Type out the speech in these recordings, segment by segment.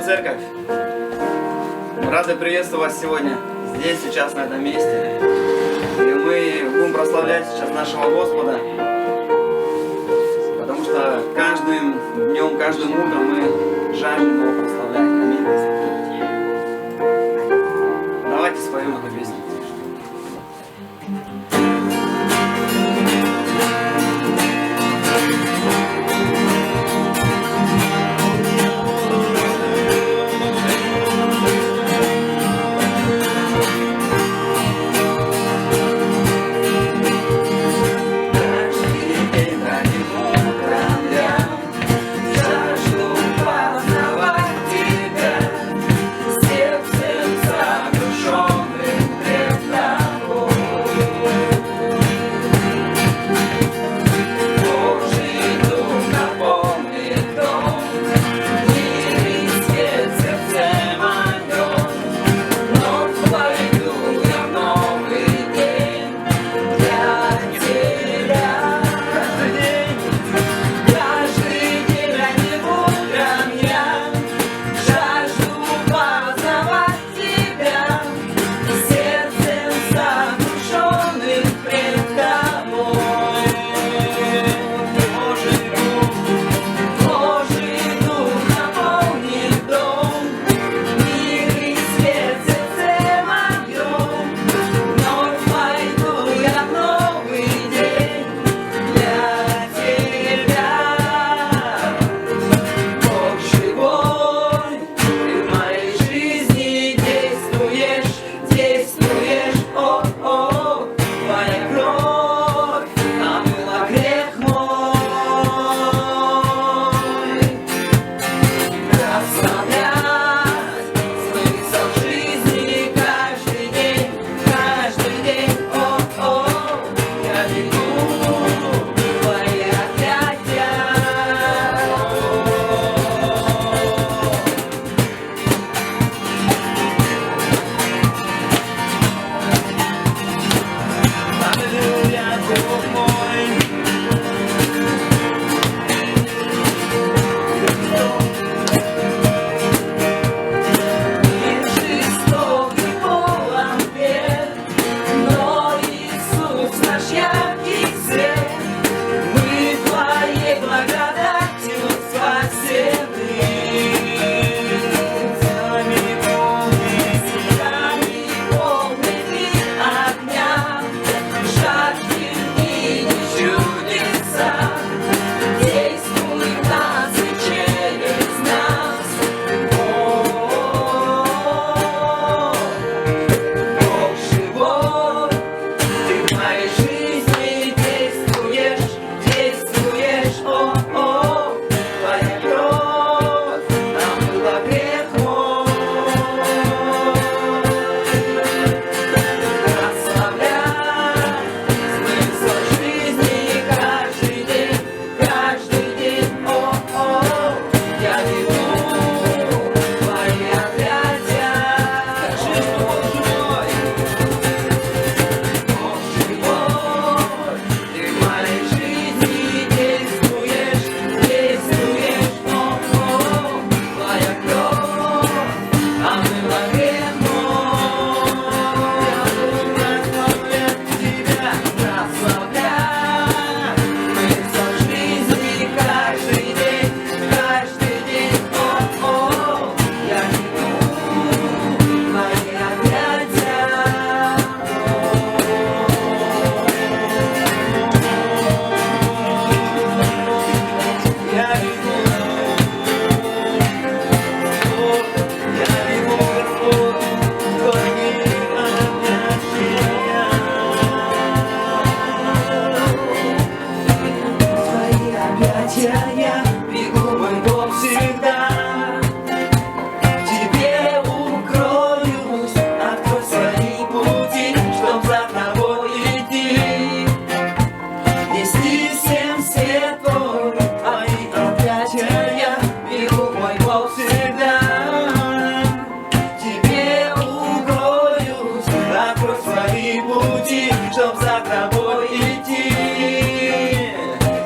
Церковь! Рады приветствовать вас сегодня здесь, сейчас, на этом месте. И мы будем прославлять сейчас нашего Господа, потому что каждым днем, каждым утром мы жаждем Его прославлять. Аминь. Давайте споем эту песню.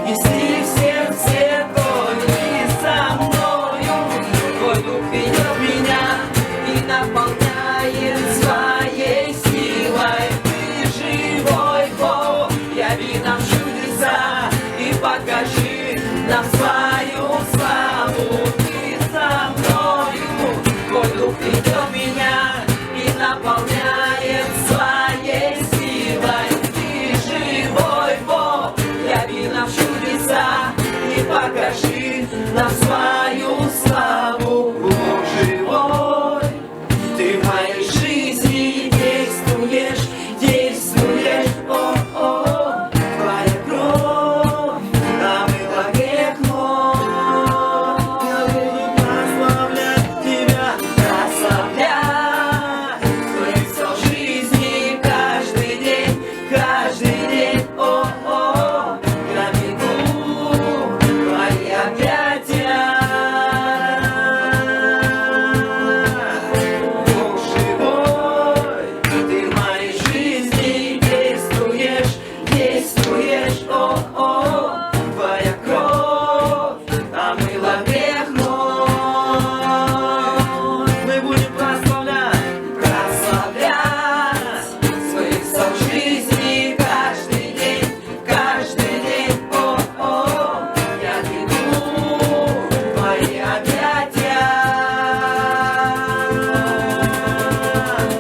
Неси всем светло небеса. покажи нам свою славу, Бог живой. Ты в моей жизни действуешь, действуешь, о-о, твоя кровь омыла грех мой. Я буду прославлять тебя, прославлять смысл жизни каждый день, о-о, я бегу в твои объятия. Бог живой, ты в моей жизни действуешь, действуешь, о-о, твоя кровь омыла грех мой. Мы будем прославлять, прославлять смысл жизни каждый день, о-о, я бегу в твои объятия.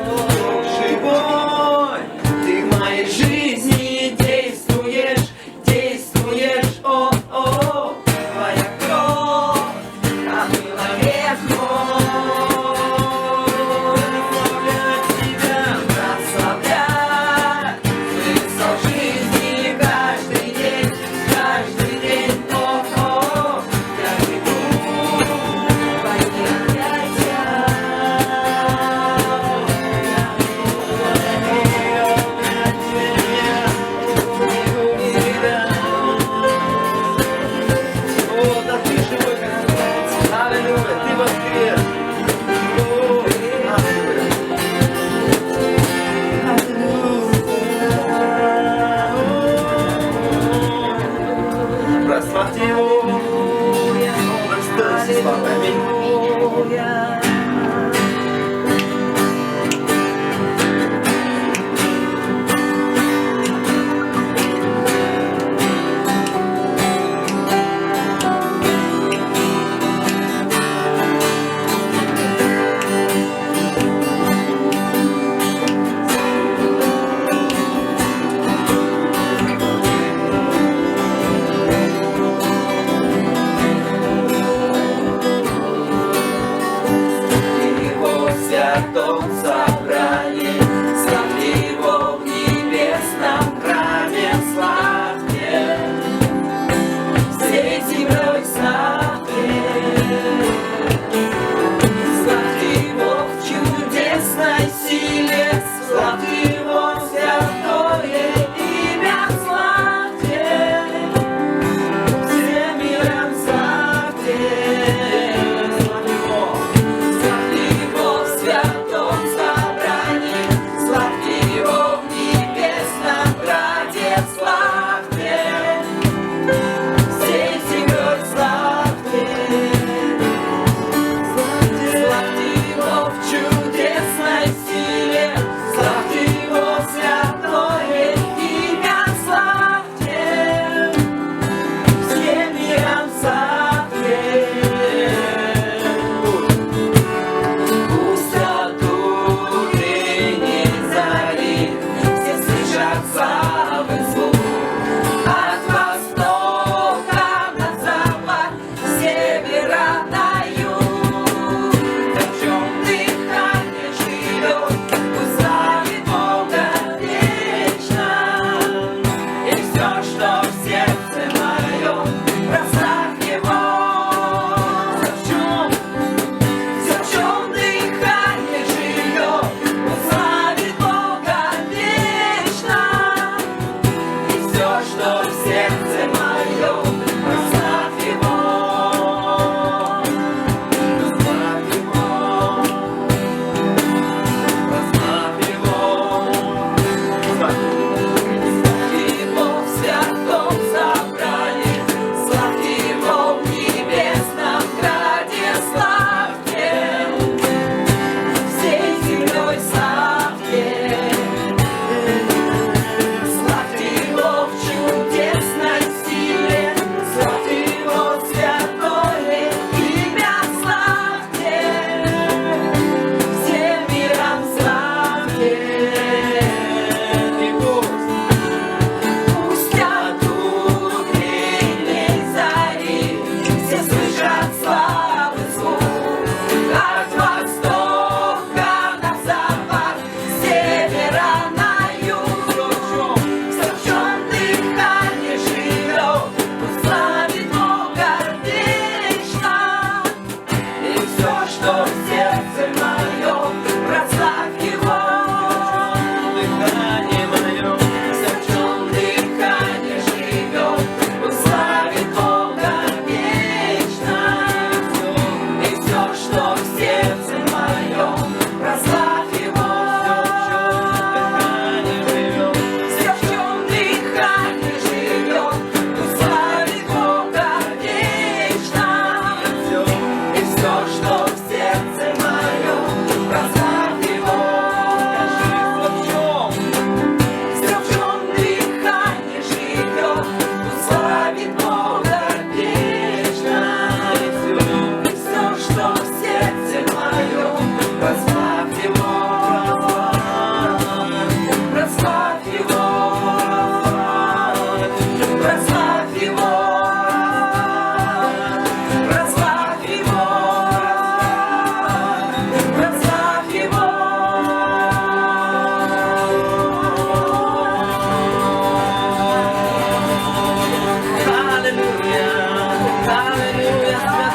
Бог живой, ты в моей жизни действуешь, действуешь, о-о, твоя кровь омыла грех мой. Прославлять тебя, прославлять смысл жизни каждый день, о-о, я бегу в твои объятия. О, да ты живой, Господь. Аллилуйя, ты воскрес. О, аллилуйя. Аллилуйя. Прославьте его. Достоин всей славы. Аминь.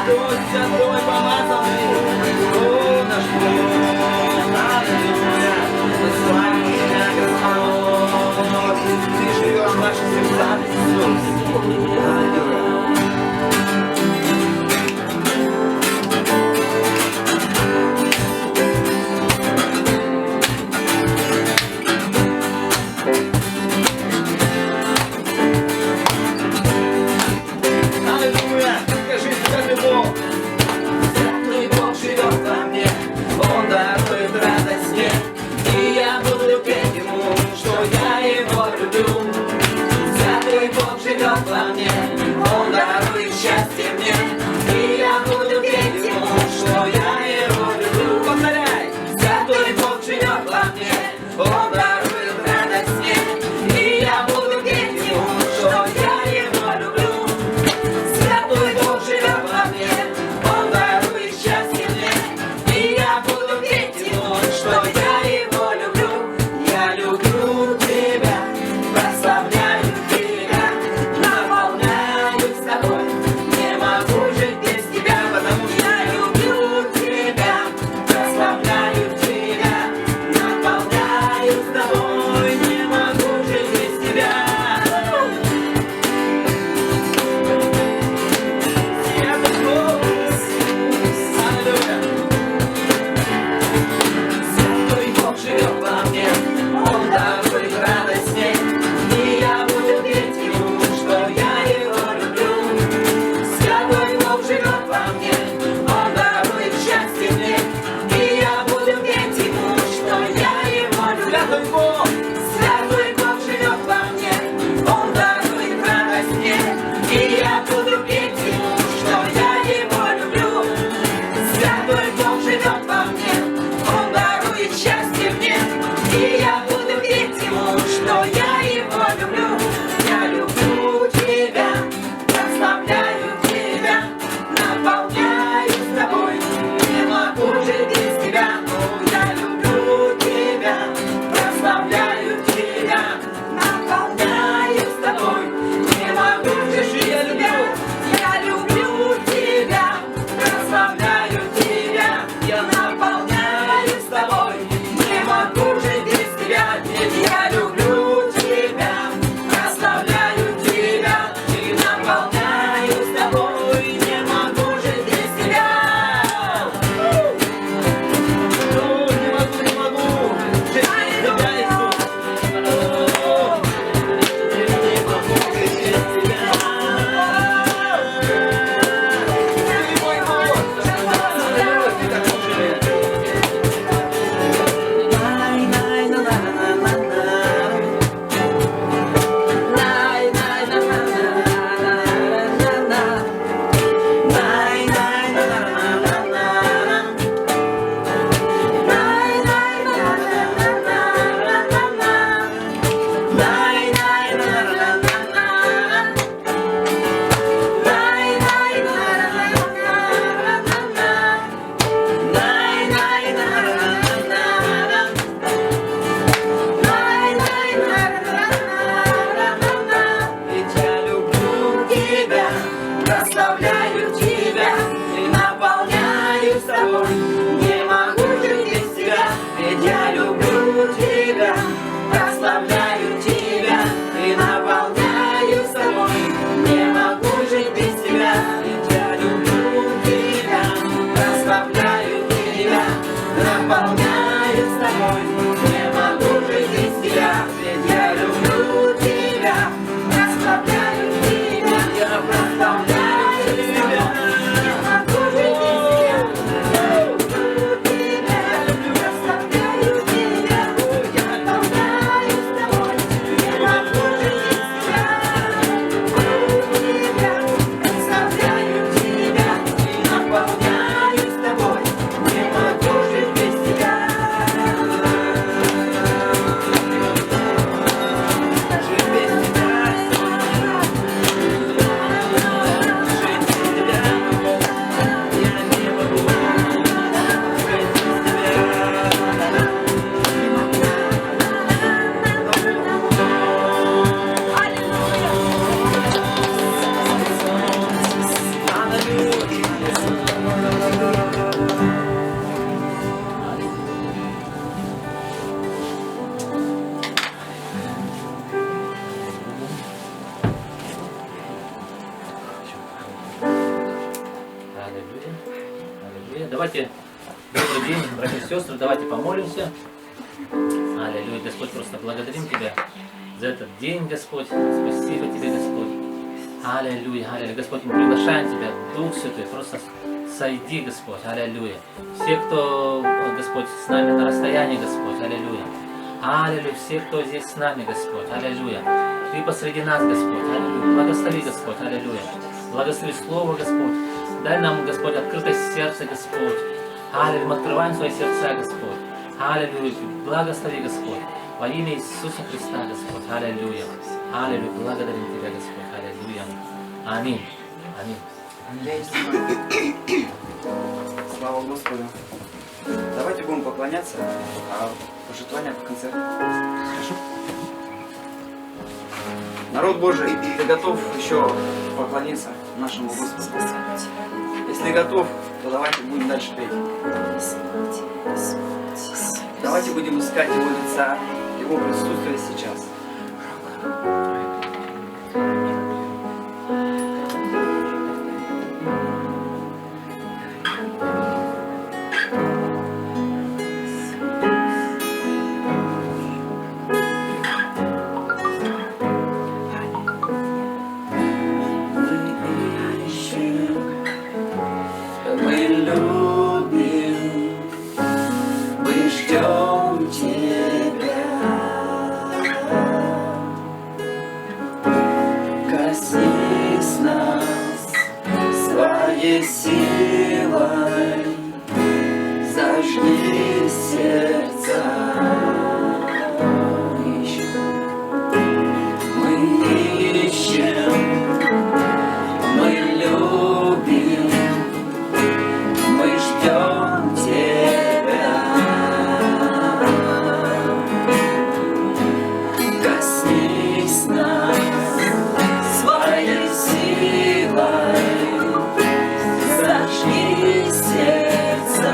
Святой, святой, помазанный. О, наш Бог, аллилуйя. Мы славим Тебя, Господь. Ты живешь в наших сердцах, Иисус. Аллилуйя. Аллилуйя! Скажи, святый Бог! Аллилуйя. Аллилуйя. Давайте, добрый день, братья и сестры, давайте помолимся. Аллилуйя. Господь, просто благодарим Тебя за этот день, Господь. Спасибо Тебе, Господь. Аллилуйя, аллилуйя. Господь, мы приглашаем Тебя, Дух Святой, просто сойди, Господь. Аллилуйя. Все, кто, Господь, с нами на расстоянии, Господь. Аллилуйя. Аллилуйя. Все, кто здесь с нами, Господь. Аллилуйя. Ты посреди нас, Господь. Аллилуйя. Благослови, Господь. Аллилуйя. Благослови Слово, Господь. Дай нам, Господь, открытость сердца, Господь. Аллилуйя. Мы открываем свои сердца, Господь. Аллилуйя. Благослови, Господь. Во имя Иисуса Христа, Господь. Аллилуйя. Аллилуйя. Благодарим Тебя, Господь. Аллилуйя. Аминь. Аминь. Слава Господу. Давайте будем поклоняться, а пожертвования в конце. Хорошо? Народ Божий, ты готов еще поклониться нашему Господу? Если готов, то давайте будем дальше петь. Давайте будем искать Его лица, Его присутствие сейчас. Силой зажги сердца. Мы ищем, мы любим, мы ждем Тебя. Коснись нас своей силой. Зажги сердца.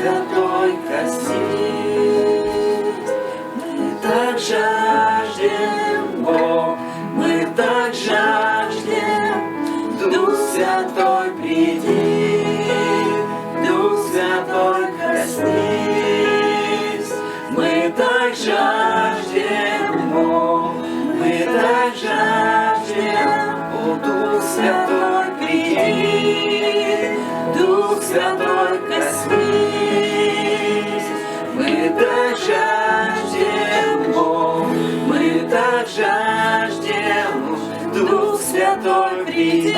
Святой коснись. Мы так жаждем, Бог, мы так жаждем. Дух Святой, приди, Дух Святой, коснись. Мы так жаждем, Бог, мы так жаждем. О, Дух Святой, приди, Дух Святой, коснись. Мы так жаждем, Бог, мы так жаждем. Дух Святой, приди,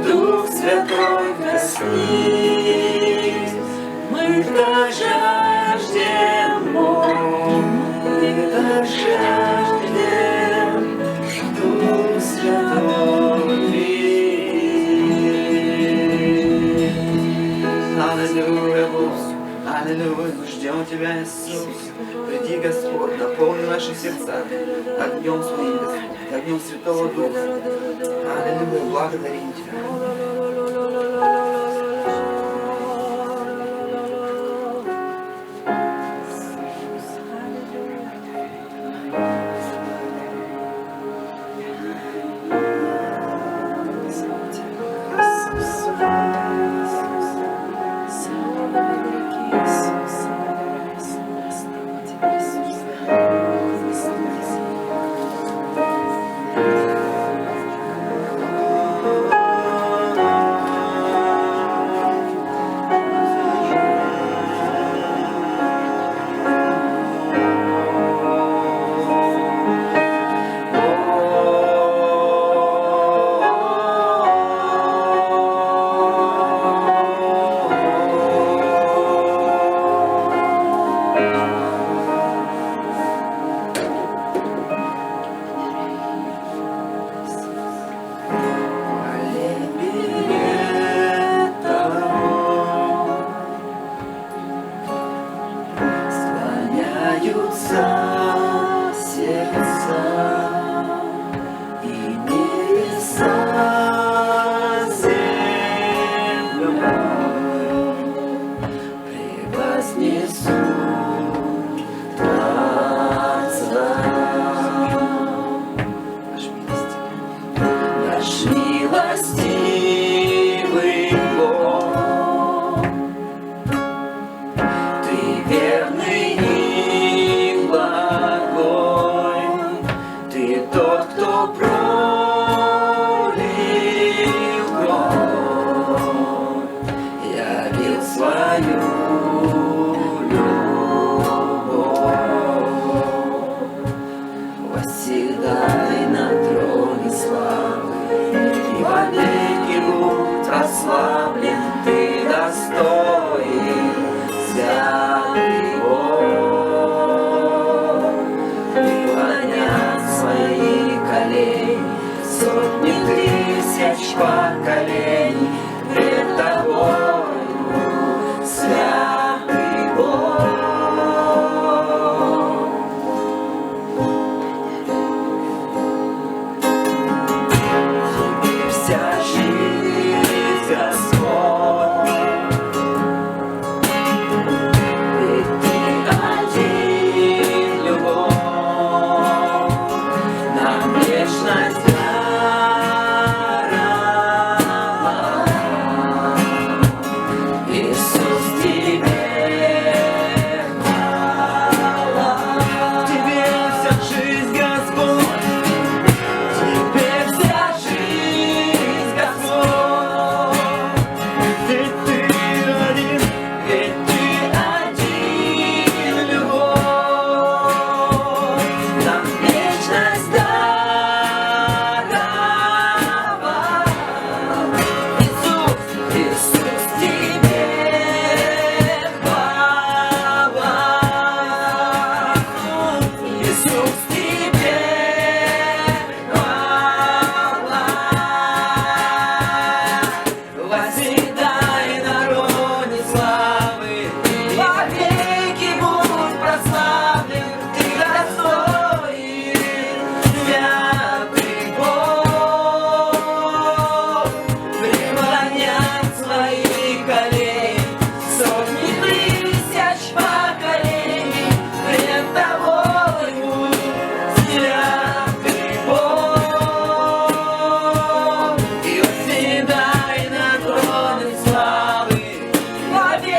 Дух Святой, коснись. Мы так жаждем, Бог, мы так жаждем. Дух Святой, приди. Аллилуйя, Бог. Аллилуйя, мы ждем Тебя, Иисус. Приди, Господь, наполни наши сердца огнем Своим, Господь, огнем Святого Духа. Аллилуйя, благодарим Тебя. Поколений пред Тобою,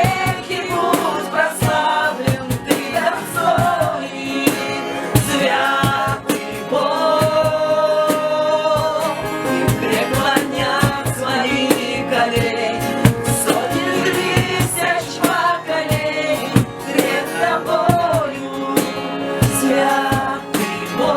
веки будь прославлен, Ты достоин, святый Бог. И преклонят свои колени сотни тысяч поколений пред Тобою, святый Бог. Святый Бог,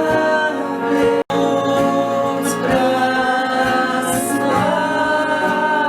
преклонят свои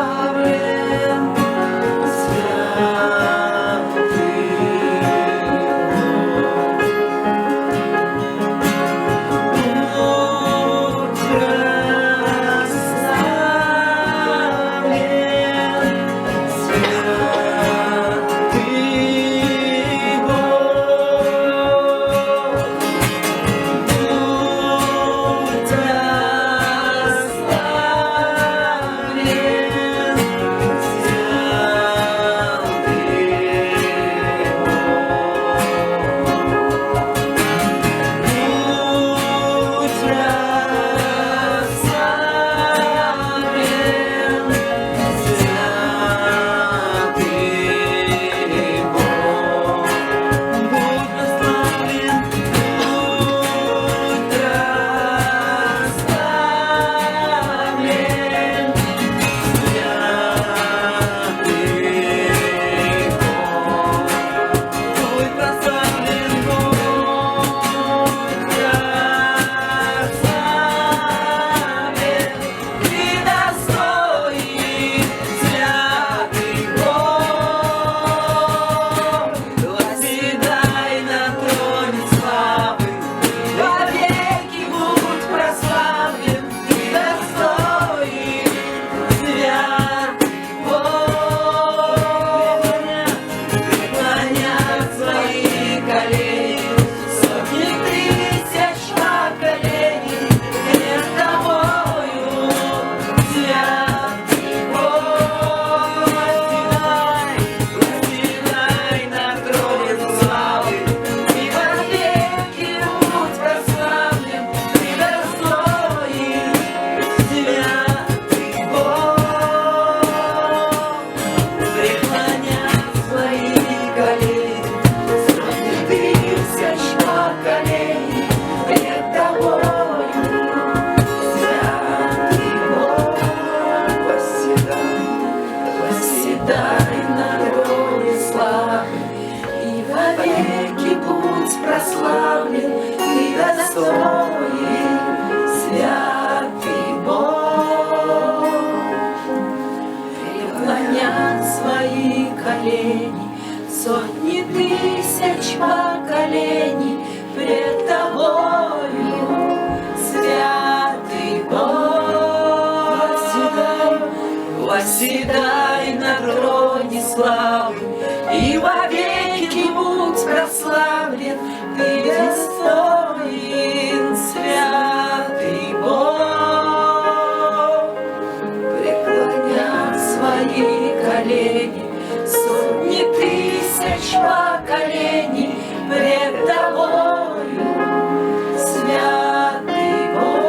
колени пред Тобой. Преклонят свои колени сотни тысяч поколений. Аллилуйя. Прославим наш Бог. прославлен, Ты достоин, святый Бог. Преклонят свои колени сотни тысяч поколений пред Тобою, святый Бог. Восседай на троне славы, и вовеки будь прославлен, Ты достоин, святый Бог. Преклонят свои колени сотни тысяч поколений пред Тобою, святый Бог.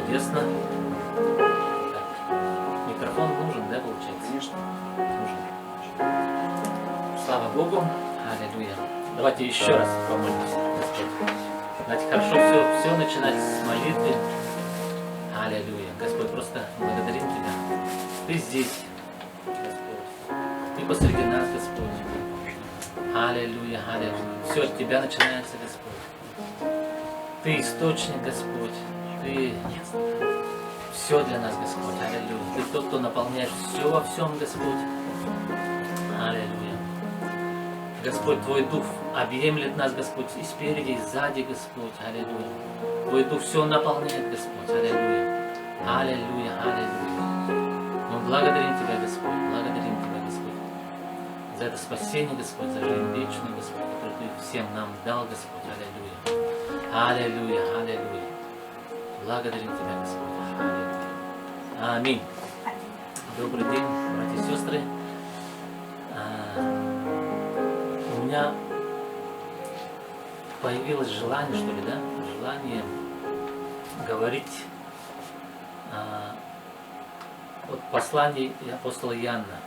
Чудесно. Так, микрофон нужен, да, получается? Конечно. Нужен. Слава Богу. Аллилуйя. Давайте еще раз помолимся, Господь. Знаете, хорошо все начинать с молитвы. Аллилуйя. Господь, просто благодарим Тебя. Ты здесь, Господь. Ты посреди нас, Господь. Аллилуйя, аллилуйя. Все от Тебя начинается, Господь. Ты источник, Господь. Ты все для нас, Господь. Аллилуйя. Ты тот, кто наполняет все во всем, Господь. Аллилуйя. Господь, Твой Дух объемлет нас, Господь, и спереди, и сзади, Господь. Аллилуйя. Твой Дух все наполняет, Господь. Аллилуйя. Аллилуйя, аллилуйя. Мы благодарим Тебя, Господь. Благодарим Тебя, Господь. За это спасение, Господь, за жизнь вечную, Господь, которую Ты всем нам дал, Господь. Аллилуйя. Аллилуйя, аллилуйя. Благодарим Тебя, Господь. Аллилуйя. Аминь. Добрый день, братья и сестры. У меня появилось желание, что ли, да? Желание говорить от посланий апостола Иоанна.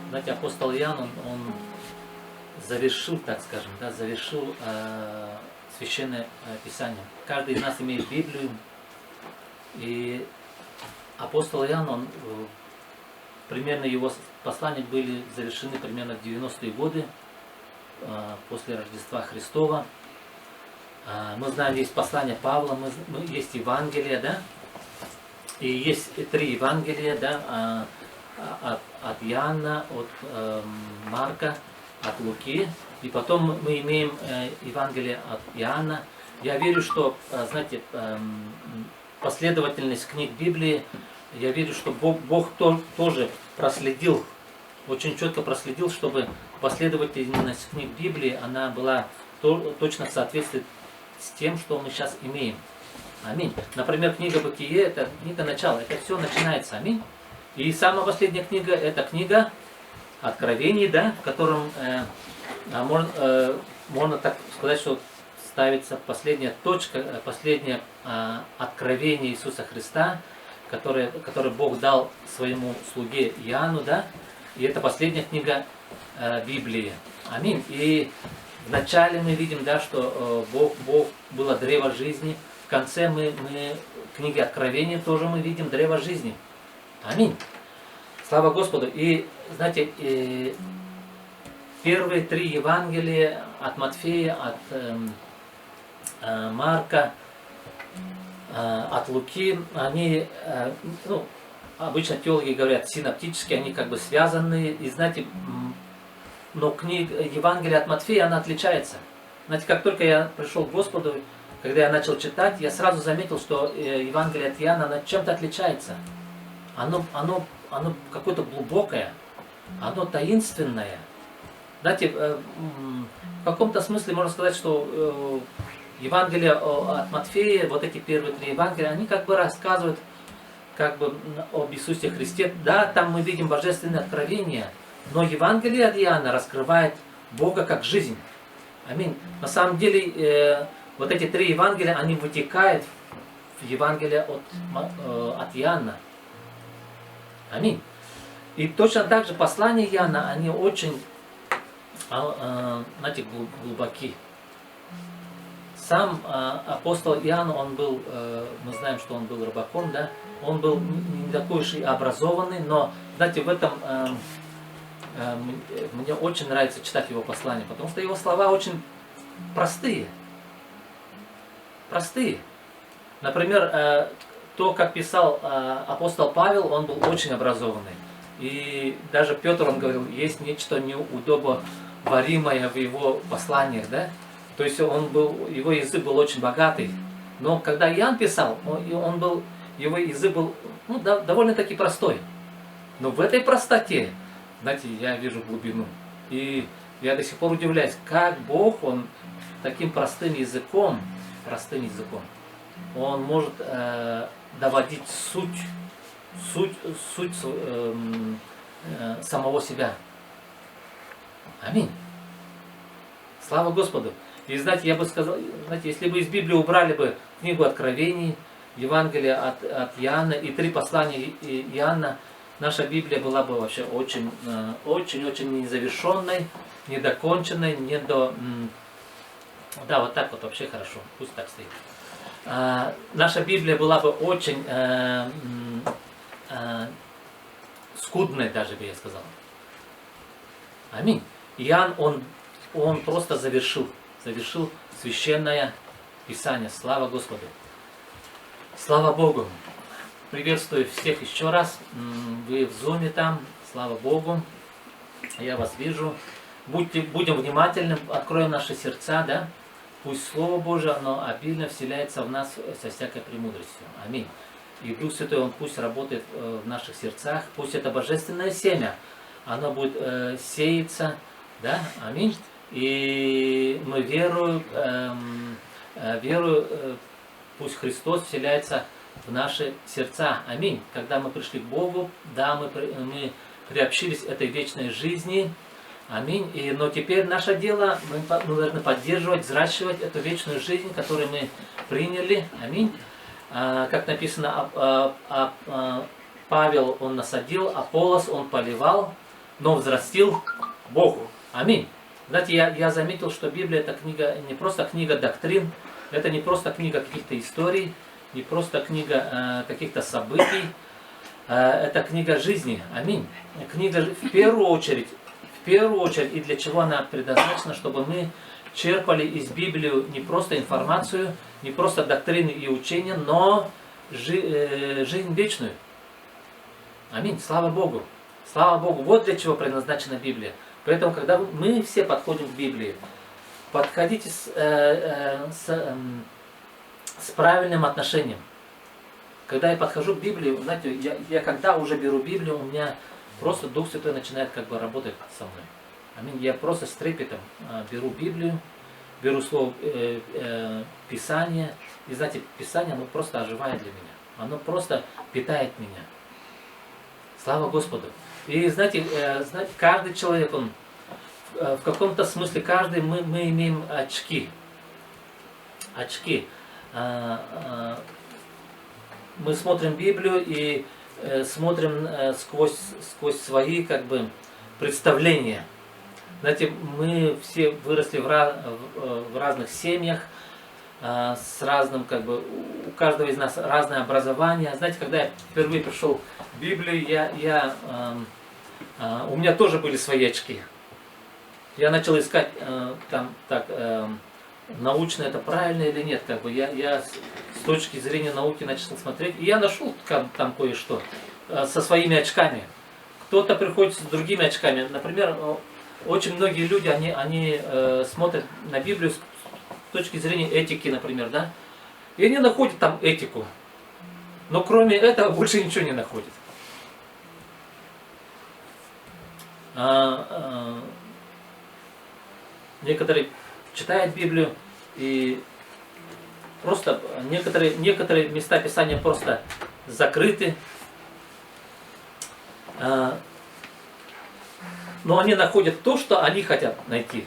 Знаете, апостол Иоанн, он завершил, так скажем, да, завершил Священное Писание. Каждый из нас имеет Библию, и апостол Иоанн, он, примерно его послания были завершены примерно в 90-е годы, после Рождества Христова. Мы знаем, есть послание Павла, есть Евангелие, да? И есть 3 Евангелия, да? От Иоанна, от Марка, от Луки. И потом мы имеем Евангелие от Иоанна. Я верю, что, знаете, последовательность книг Библии, я верю, что Бог тоже проследил, очень четко проследил, чтобы последовательность книг Библии, она была точно в соответствии с тем, что мы сейчас имеем. Аминь. Например, книга Бытие, это книга начала, это все начинается. Аминь. И самая последняя книга, это книга Откровений, да, в котором можно так сказать, что ставится последняя точка, последнее откровение Иисуса Христа, которое Бог дал своему слуге Иоанну, да, и это последняя книга Библии. Аминь. И вначале мы видим, да, что Бог было древо жизни. В конце мы книги Откровения тоже мы видим древо жизни. Аминь. Слава Господу. И знаете, первые 3 Евангелия от Матфея, от Марка, от Луки, они, ну, обычно теологи говорят синоптически, они как бы связаны. И знаете, но книга Евангелия от Матфея, она отличается. Знаете, как только я пришел к Господу, когда я начал читать, я сразу заметил, что Евангелие от Иоанна, она чем-то отличается. Оно какое-то глубокое, оно таинственное. Знаете, в каком-то смысле можно сказать, что Евангелие от Матфея, вот эти первые 3 Евангелия, они как бы рассказывают как бы об Иисусе Христе. Да, там мы видим божественное откровение, но Евангелие от Иоанна раскрывает Бога как жизнь. Аминь. На самом деле, вот эти 3 Евангелия, они вытекают в Евангелие от Иоанна. Аминь. И точно так же послания Иоанна, они очень, знаете, глубоки. Сам апостол Иоанн, он был, мы знаем, что он был рыбаком, да, он был не такой уж и образованный, но, знаете, в этом мне очень нравится читать его послания, потому что его слова очень простые. Простые. Например, то, как писал апостол Павел, он был очень образованный. И даже Петр, он говорил, есть нечто неудобоваримое в его посланиях, да? То есть его язык был очень богатый. Но когда Иоанн писал, его язык был довольно-таки простой. Но в этой простоте, знаете, я вижу глубину. И я до сих пор удивляюсь, как Бог, он таким простым языком, он может доводить суть самого себя. Аминь. Слава Господу. И знаете, я бы сказал, знаете, если бы из Библии убрали бы книгу Откровений, Евангелие от Иоанна и 3 послания Иоанна, наша Библия была бы вообще очень незавершенной, недоконченной, Да, вот так вот вообще хорошо, пусть так стоит. Наша Библия была бы очень скудной, даже бы я сказал. Аминь. Иоанн, он просто завершил священное Писание. Слава Господу. Слава Богу. Приветствую всех еще раз. Вы в зуме там. Слава Богу. Я вас вижу. Будем внимательны, откроем наши сердца, да? Пусть Слово Божие, оно обильно вселяется в нас со всякой премудростью. Аминь. И Дух Святой, Он пусть работает в наших сердцах. Пусть это божественное семя, оно будет сеяться, да? Аминь. И мы верую, пусть Христос вселяется в наши сердца. Аминь. Когда мы пришли к Богу, да, мы приобщились этой вечной жизни. Аминь. Но теперь наше дело, мы должны поддерживать, взращивать эту вечную жизнь, которую мы приняли. Аминь. Как написано, Павел он насадил, Аполлос он поливал, но взрастил Богу. Аминь. Знаете, я заметил, что Библия это книга, не просто книга доктрин, это не просто книга каких-то историй, не просто книга каких-то событий, это книга жизни. Аминь. Книга в первую очередь, и для чего она предназначена, чтобы мы черпали из Библии не просто информацию, не просто доктрины и учения, но жизнь вечную. Аминь. Слава Богу. Слава Богу. Вот для чего предназначена Библия. Поэтому, когда мы все подходим к Библии, подходите с правильным отношением. Когда я подхожу к Библии, знаете, я когда уже беру Библию, у меня просто Дух Святой начинает как бы работать со мной. Аминь. Я просто с трепетом беру Библию, беру слово Писание. И знаете, Писание, оно просто оживает для меня. Оно просто питает меня. Слава Господу. И знаете, каждый человек, он в каком-то смысле, каждый мы имеем очки. Очки. Мы смотрим Библию и смотрим сквозь свои как бы представления. Знаете, мы все выросли в разных семьях, с разным, как бы, у каждого из нас разное образование. Знаете, когда я впервые пришел в Библию, у меня тоже были свои очки. Я начал искать, научно это правильно или нет. Как бы. Я с точки зрения науки начал смотреть, и я нашел там кое-что со своими очками. Кто-то приходит с другими очками. Например, очень многие люди, они смотрят на Библию с точки зрения этики, например, да? И они находят там этику. Но кроме этого больше ничего не находят. Некоторые читают Библию и просто некоторые места Писания просто закрыты. Но они находят то, что они хотят найти.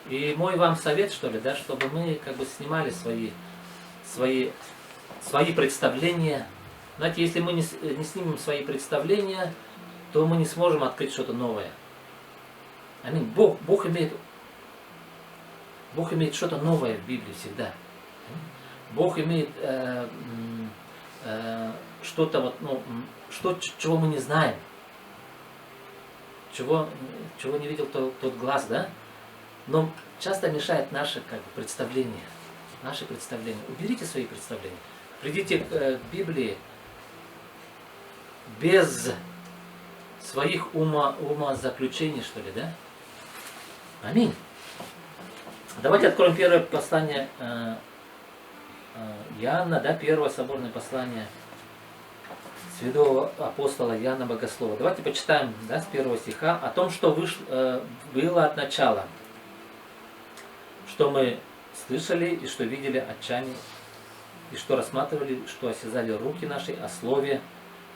И мой вам совет, что ли, да, чтобы мы как бы снимали свои представления. Знаете, если мы не снимем свои представления, то мы не сможем открыть что-то новое. Аминь. Бог имеет что-то новое в Библии всегда. Бог имеет что-то, чего мы не знаем. Чего не видел тот глаз, да? Но часто мешает наше как бы, представление. Наши представления. Уберите свои представления. Придите к Библии без своих умозаключений, что ли, да? Аминь. Давайте откроем первое послание Иоанна, да, первое соборное послание святого апостола Иоанна Богослова. Давайте почитаем, да, с первого стиха о том, что было от начала, что мы слышали и что видели отчане, и что рассматривали, что осязали руки наши о слове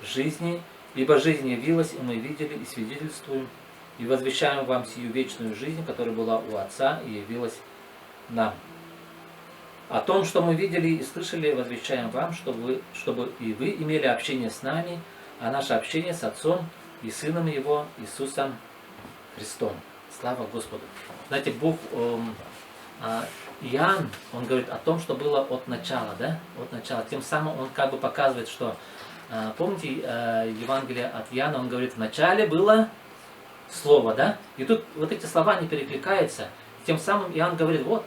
жизни, ибо жизнь явилась, и мы видели и свидетельствуем, и возвещаем вам сию вечную жизнь, которая была у Отца и явилась нам. О том, что мы видели и слышали, возвещаем вам, чтобы и вы имели общение с нами, а наше общение с Отцом и Сыном Его, Иисусом Христом. Слава Господу. Знаете, Бог, Иоанн, он говорит о том, что было от начала, да? От начала. Тем самым он как бы показывает, что, помните, Евангелие от Иоанна, он говорит, в начале было Слово, да? И тут вот эти слова не перекликаются. Тем самым Иоанн говорит, вот,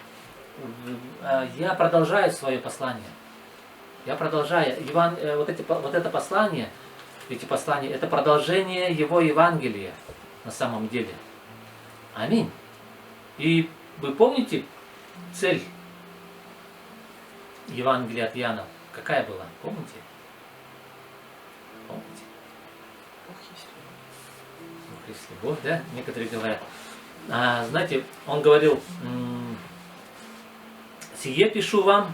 я продолжаю свое послание. Я продолжаю. Вот это послание, эти послания, это продолжение его Евангелия на самом деле. Аминь. И вы помните цель Евангелия от Иоанна? Какая была? Помните? Помните? Бог есть любовь, да? Некоторые говорят. Знаете, он говорил, сие пишу вам,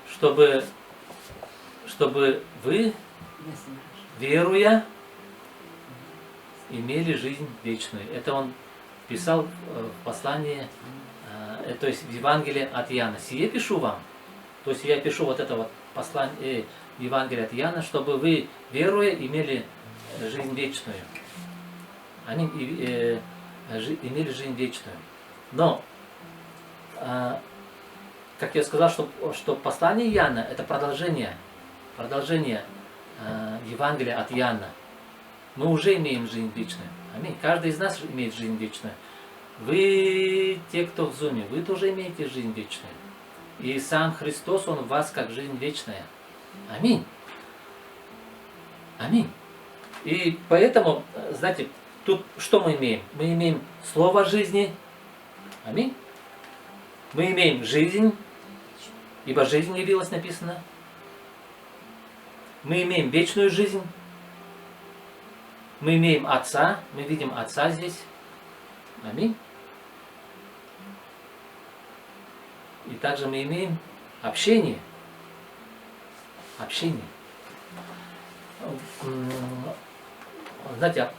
чтобы вы, веруя, имели жизнь вечную. Это он писал в послании, то есть в Евангелии от Иоанна. Сие пишу вам. То есть я пишу вот это вот послание Евангелия от Иоанна, чтобы вы, веруя, имели жизнь вечную. Они имели жизнь вечную. Но, как я сказал, что послание Иоанна это продолжение Евангелия от Иоанна. Мы уже имеем жизнь вечную. Аминь. Каждый из нас имеет жизнь вечную. Вы, те, кто в зуме, вы тоже имеете жизнь вечную. И сам Христос, Он в вас как жизнь вечная. Аминь. Аминь. И поэтому, знаете, тут что мы имеем? Мы имеем слово жизни. Аминь. Мы имеем жизнь, ибо жизнь явилась, написано. Мы имеем вечную жизнь. Мы имеем Отца, мы видим Отца здесь. Аминь. И также мы имеем общение. Общение. Знаете,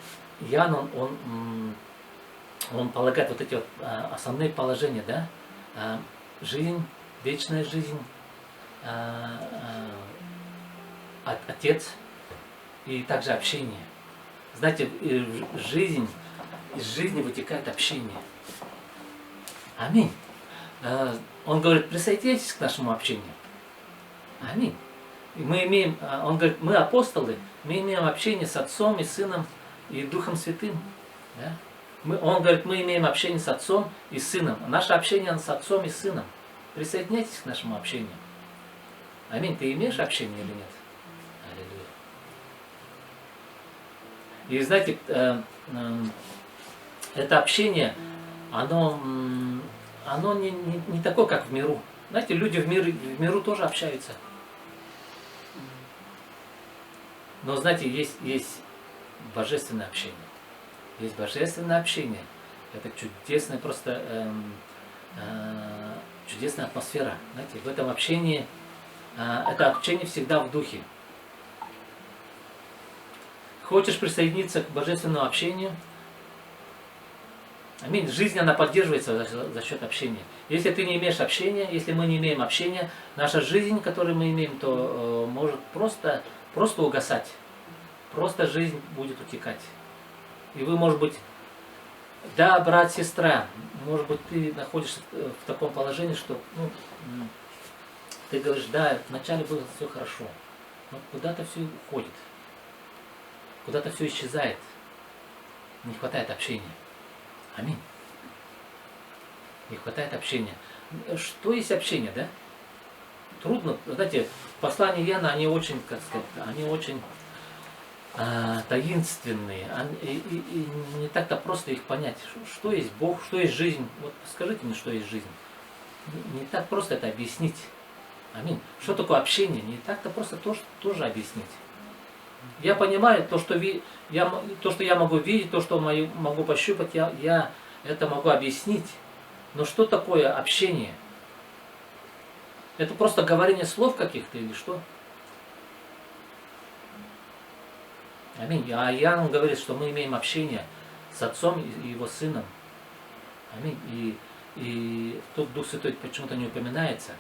Иоанн, он полагает вот эти вот основные положения, да? Жизнь, вечная жизнь, Отец и также общение. Знаете, из жизни вытекает общение. Аминь. Он говорит, присоединяйтесь к нашему общению. Аминь. И мы имеем, он говорит, мы апостолы, мы имеем общение с Отцом и Сыном и Духом Святым. Да? Он говорит, мы имеем общение с Отцом и Сыном. Наше общение с Отцом и Сыном. Присоединяйтесь к нашему общению. Аминь. Ты имеешь общение или нет? И знаете, это общение, оно не такое, как в миру. Знаете, люди в миру тоже общаются. Но знаете, есть божественное общение. Есть божественное общение. Это чудесная просто чудесная атмосфера. Знаете, в этом общении, это общение всегда в духе. Хочешь присоединиться к божественному общению? Аминь. Жизнь, она поддерживается за счет общения. Если ты не имеешь общения, если мы не имеем общения, наша жизнь, которую мы имеем, то может просто угасать. Просто жизнь будет утекать. И вы, может быть, да, брат, сестра, может быть, ты находишься в таком положении, что ты говоришь, да, вначале было все хорошо, но куда-то все уходит. Куда-то все исчезает. Не хватает общения. Аминь. Не хватает общения. Что есть общение, да? Трудно. Знаете, послания Иоанна, они очень, как сказать, они очень таинственные. И не так-то просто их понять. Что есть Бог, что есть жизнь. Вот скажите мне, что есть жизнь. Не так просто это объяснить. Аминь. Что такое общение? Не так-то просто тоже объяснить. Я понимаю, то, что я могу видеть, то, что могу пощупать, я это могу объяснить. Но что такое общение? Это просто говорение слов каких-то или что? Аминь. А Иоанн говорит, что мы имеем общение с Отцом и Его Сыном. Аминь. И тут Дух Святой почему-то не упоминается.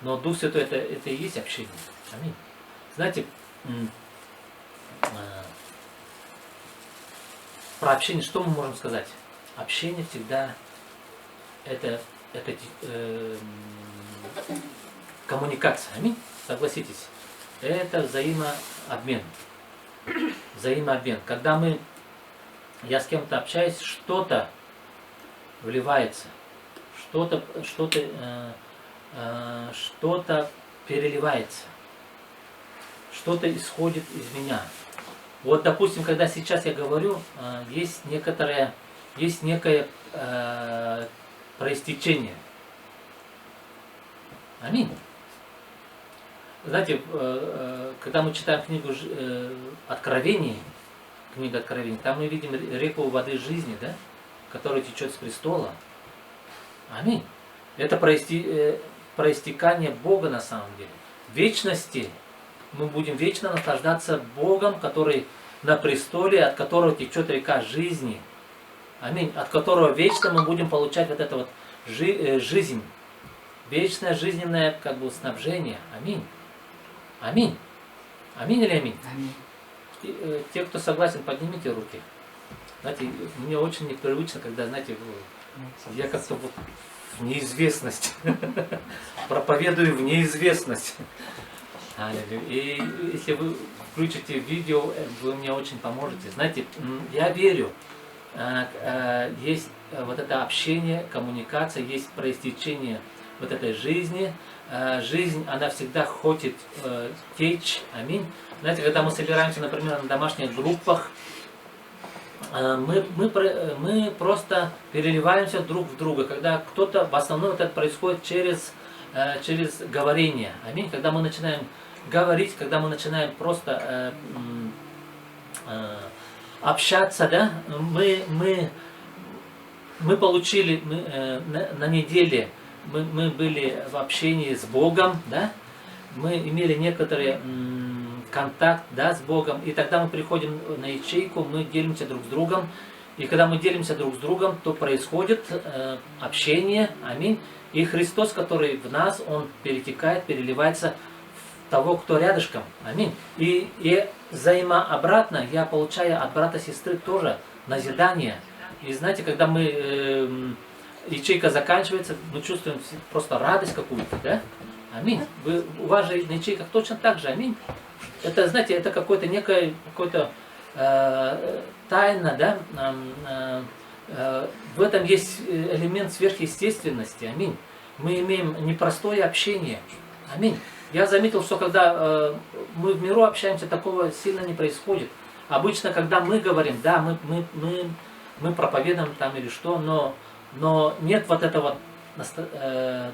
Но Дух Святой это и есть общение. Аминь. Знаете, про общение что мы можем сказать? Общение всегда это коммуникация. Аминь. Согласитесь. Это взаимообмен. Взаимообмен. Когда я с кем-то общаюсь, что-то вливается, что-то переливается, что-то исходит из меня. Вот, допустим, когда сейчас я говорю, есть некое проистечение. Аминь. Знаете, когда мы читаем книгу Откровений, там мы видим реку воды жизни, да, которая течет с престола. Аминь. Это проистекание Бога на самом деле. В вечности мы будем вечно наслаждаться Богом, который на престоле, от которого течет река жизни. Аминь. От которого вечно мы будем получать вот это вот жизнь. Вечное жизненное снабжение. Аминь. Аминь. Аминь или аминь? Аминь. Те, кто согласен, поднимите руки. Знаете, мне очень непривычно, когда, знаете, я как-то вот в неизвестность. Проповедую в неизвестность. И если вы включите видео, вы мне очень поможете. Знаете, я верю, есть вот это общение, коммуникация, есть проистечение вот этой жизни. Жизнь, она всегда хочет течь. Аминь. Знаете, когда мы собираемся, например, на домашних группах, мы просто переливаемся друг в друга. Когда кто-то, в основном это происходит через говорение. Аминь. Когда мы начинаем говорить, когда мы начинаем просто общаться, да, мы получили на неделе, мы были в общении с Богом, да, мы имели некоторый контакт, да, с Богом, и тогда мы приходим на ячейку, мы делимся друг с другом, и когда мы делимся друг с другом, то происходит общение, аминь, и Христос, который в нас, Он перетекает, переливается в того, кто рядышком, аминь, и взаимообратно я получаю от брата-сестры тоже назидание, и знаете, когда ячейка заканчивается, мы чувствуем просто радость какую-то, да? Аминь. У вас же на ячейках точно так же, аминь. Это, знаете, это какое-то некое, тайна, да? В этом есть элемент сверхъестественности, аминь. Мы имеем непростое общение, аминь. Я заметил, что когда мы в миру общаемся, такого сильно не происходит. Обычно, когда мы говорим, да, мы проповедуем там или что, но нет вот этого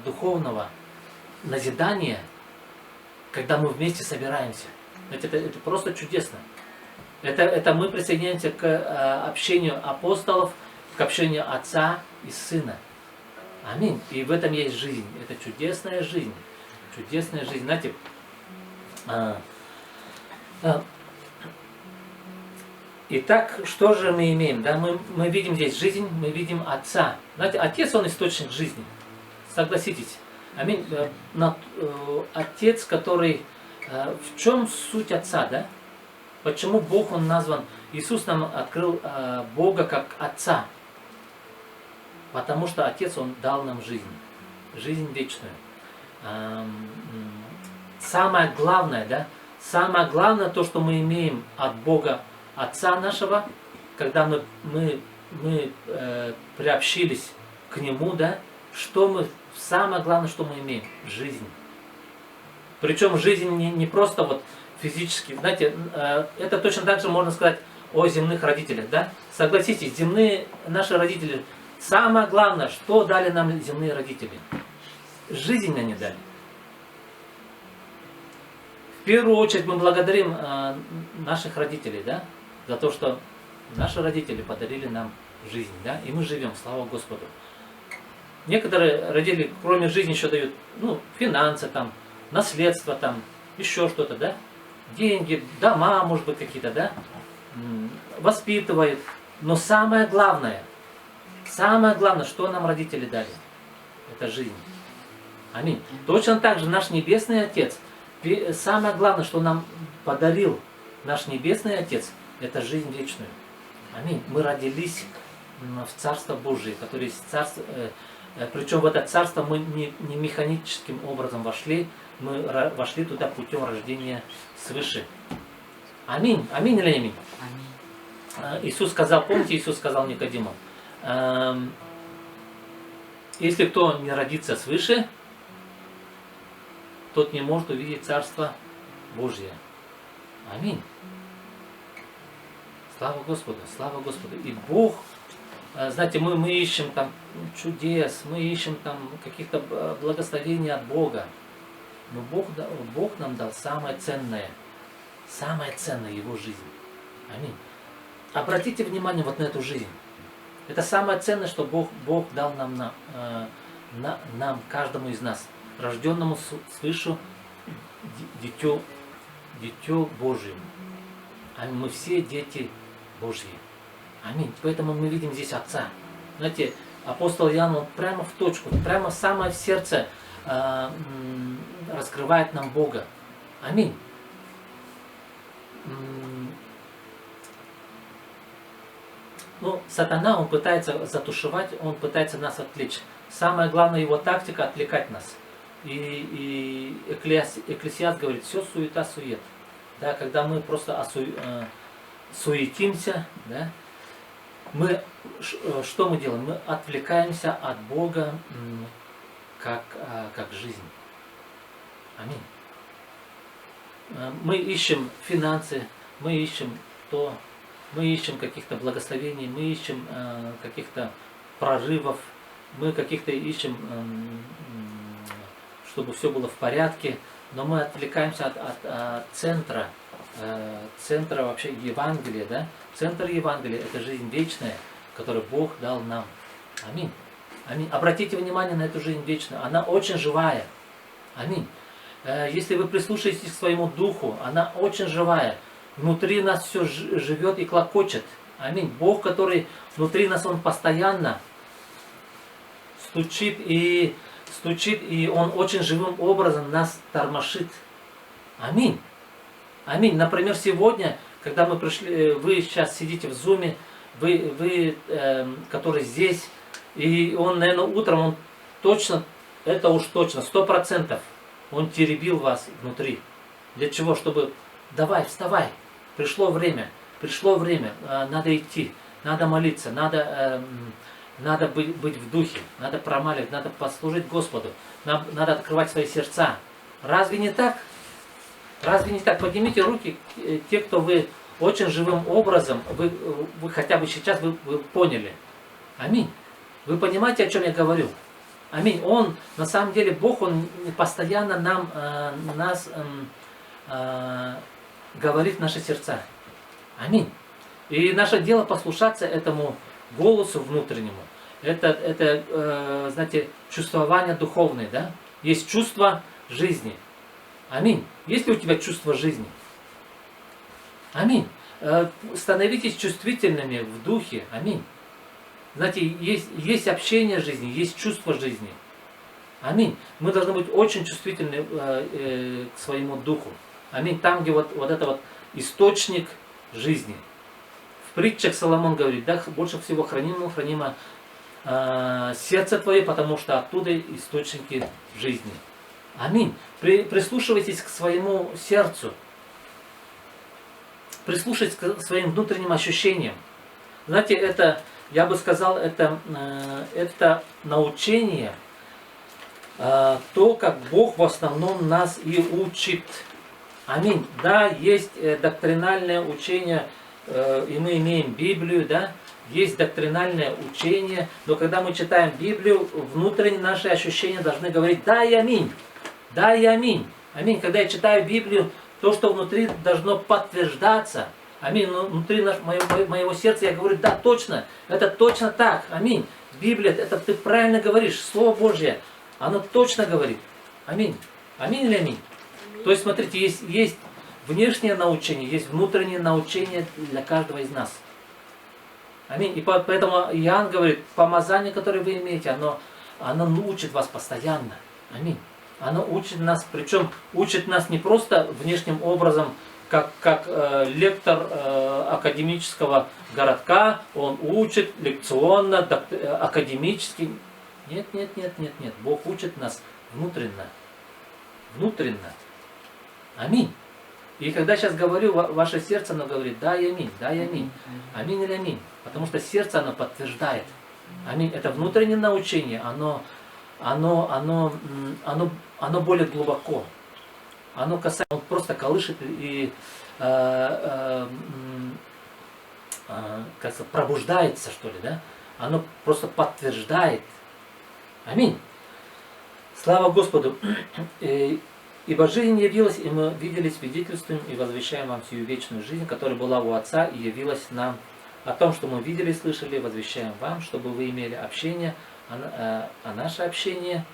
духовного назидания, когда мы вместе собираемся. Это просто чудесно. Это мы присоединяемся к общению апостолов, к общению Отца и Сына. Аминь. И в этом есть жизнь. Это чудесная жизнь. Чудесная жизнь. Знаете, итак, что же мы имеем? Да, мы видим здесь жизнь, мы видим Отца. Знаете, Отец, Он источник жизни. Согласитесь. Аминь. Отец, который... В чем суть Отца, да? Почему Бог, Он назван... Иисус нам открыл Бога как Отца. Потому что Отец, Он дал нам жизнь. Жизнь вечную. Самое главное, да? Самое главное, то, что мы имеем от Бога, Отца нашего, когда мы приобщились к Нему, да? Самое главное, что мы имеем? Жизнь. Причем жизнь не просто вот физически. Знаете, это точно так же можно сказать о земных родителях, да? Согласитесь, земные наши родители, самое главное, что дали нам земные родители? Жизнь они дали. В первую очередь мы благодарим наших родителей, да? За то, что наши родители подарили нам жизнь, да? И мы живем, слава Господу. Некоторые родители, кроме жизни, еще дают, финансы там, наследство там, еще что-то, да? Деньги, дома, может быть, какие-то, да? Воспитывают. Но самое главное, что нам родители дали? это жизнь. Аминь. Точно так же наш Небесный Отец, самое главное, что нам подарил наш Небесный Отец, это жизнь вечную. Аминь. Мы родились в Царство Божие, которое есть Царство, причем в это Царство мы не механическим образом вошли, мы вошли туда путем рождения свыше. Аминь. Аминь или аминь? Иисус сказал, помните, Иисус сказал Никодиму, если кто не родится свыше, тот не может увидеть Царство Божье. Аминь. Слава Господу, слава Господу. И Бог, знаете, мы ищем там чудес, мы ищем там каких-то благословений от Бога. Но Бог нам дал самое ценное Его жизнь. Аминь. Обратите внимание вот на эту жизнь. Это самое ценное, что Бог дал нам, каждому из нас, рожденному свыше, дитю Божьему. Аминь. Мы все дети Божьи. Аминь. Поэтому мы видим здесь Отца. Знаете, апостол Иоанн, он прямо в точку, прямо в самое сердце раскрывает нам Бога. Аминь. Ну, сатана, он пытается затушевать, он пытается нас отвлечь. Самая главная его тактика — отвлекать нас. И Экклесиаст говорит, все суета-сует. Да, когда мы просто суетимся, да, что мы делаем? Мы отвлекаемся от Бога как жизнь. Аминь. Мы ищем финансы, мы ищем то, мы ищем каких-то благословений, мы ищем каких-то прорывов, мы каких-то ищем, чтобы все было в порядке, но мы отвлекаемся от центра вообще Евангелия, да? Центр Евангелия — это жизнь вечная, которую Бог дал нам. Аминь. Аминь. Обратите внимание на эту жизнь вечную, она очень живая. Аминь. Если вы прислушаетесь к своему духу, она очень живая. Внутри нас все живет и клокочет. Аминь. Бог, который внутри нас, Он постоянно стучит, и Он очень живым образом нас тормошит. Аминь. Аминь. Например, сегодня, когда мы пришли, вы сейчас сидите в зуме, вы который здесь, и он, наверное, утром, он точно, это уж точно, 100%, он теребил вас внутри. Для чего? Чтобы, давай, вставай, пришло время, надо идти, надо молиться, надо быть в духе, надо промаливать, надо послужить Господу, надо открывать свои сердца. Разве не так? Разве не так? Поднимите руки, те, кто вы очень живым образом, вы хотя бы сейчас вы поняли. Аминь. Вы понимаете, о чем я говорю? Аминь. Он, на самом деле, Бог, Он постоянно нас говорит в наши сердца. Аминь. И наше дело послушаться этому голосу внутреннему. Это знаете, чувствование духовное, да? Есть чувство жизни. Аминь. Есть ли у тебя чувство жизни? Аминь. Становитесь чувствительными в духе. Аминь. Знаете, есть общение жизни, есть чувство жизни. Аминь. Мы должны быть очень чувствительны к своему духу. Аминь. Там, где вот это вот источник жизни. В притчах Соломон говорит, да, больше всего хранимо сердце твое, потому что оттуда источники жизни. Аминь. Прислушивайтесь к своему сердцу. Прислушайтесь к своим внутренним ощущениям. Знаете, это, я бы сказал, это научение, то, как Бог в основном нас и учит. Аминь. Да, есть доктринальное учение, и мы имеем Библию, да, есть доктринальное учение, но когда мы читаем Библию, внутренние наши ощущения должны говорить «да» и «аминь». Да и аминь. Аминь. Когда я читаю Библию, то, что внутри должно подтверждаться. Аминь. Внутри моего сердца я говорю, да, точно. Это точно так. Аминь. Библия, это ты правильно говоришь. Слово Божье, оно точно говорит. Аминь. Аминь или аминь? То есть, смотрите, есть внешнее научение, есть внутреннее научение для каждого из нас. Аминь. И поэтому Иоанн говорит, помазание, которое вы имеете, оно она учит вас постоянно. Аминь. Она учит нас, причем учит нас не просто внешним образом, как лектор академического городка, он учит лекционно, академически. Нет. Бог учит нас внутренно. Внутренно. Аминь. И когда сейчас говорю, ваше сердце, оно говорит, да и аминь, да и аминь. Аминь или аминь. Потому что сердце, оно подтверждает. Аминь. Это внутреннее научение, оно более глубоко. Оно касается, он просто колышет и пробуждается, что ли, да? Оно просто подтверждает. Аминь. Слава Господу. Ибо жизнь явилась, и мы видели, свидетельствуем и возвещаем вам сию вечную жизнь, которая была у Отца и явилась нам. О том, что мы видели, слышали, возвещаем вам, чтобы вы имели общение, а наше общение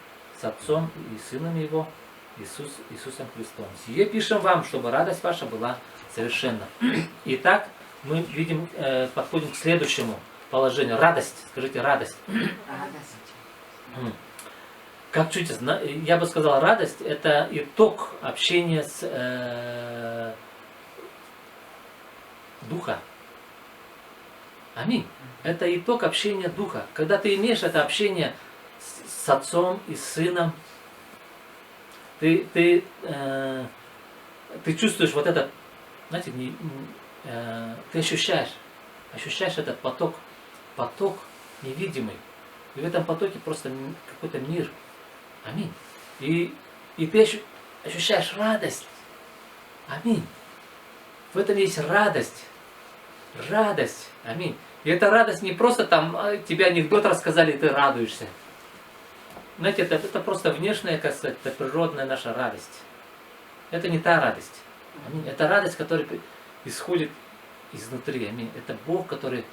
с Отцом и Сыном Его, Иисусом Христом. Сие пишем вам, чтобы радость ваша была совершенна. Итак, мы видим, подходим к следующему положению. Радость. Скажите, радость. Как чуть, я бы сказал, радость это итог общения с Духа. Аминь. Это итог общения Духа. Когда ты имеешь это общение с Отцом и с Сыном, ты чувствуешь вот это, знаете, ты ощущаешь этот поток невидимый. И в этом потоке просто какой-то мир. Аминь. И ты ощущаешь радость. Аминь. В этом есть радость. Радость. Аминь. И эта радость не просто там тебе анекдот рассказали, и ты радуешься. Знаете, это просто внешняя, как сказать, это природная наша радость. Это не та радость. Аминь. Это радость, которая исходит изнутри. Аминь. Это Бог, который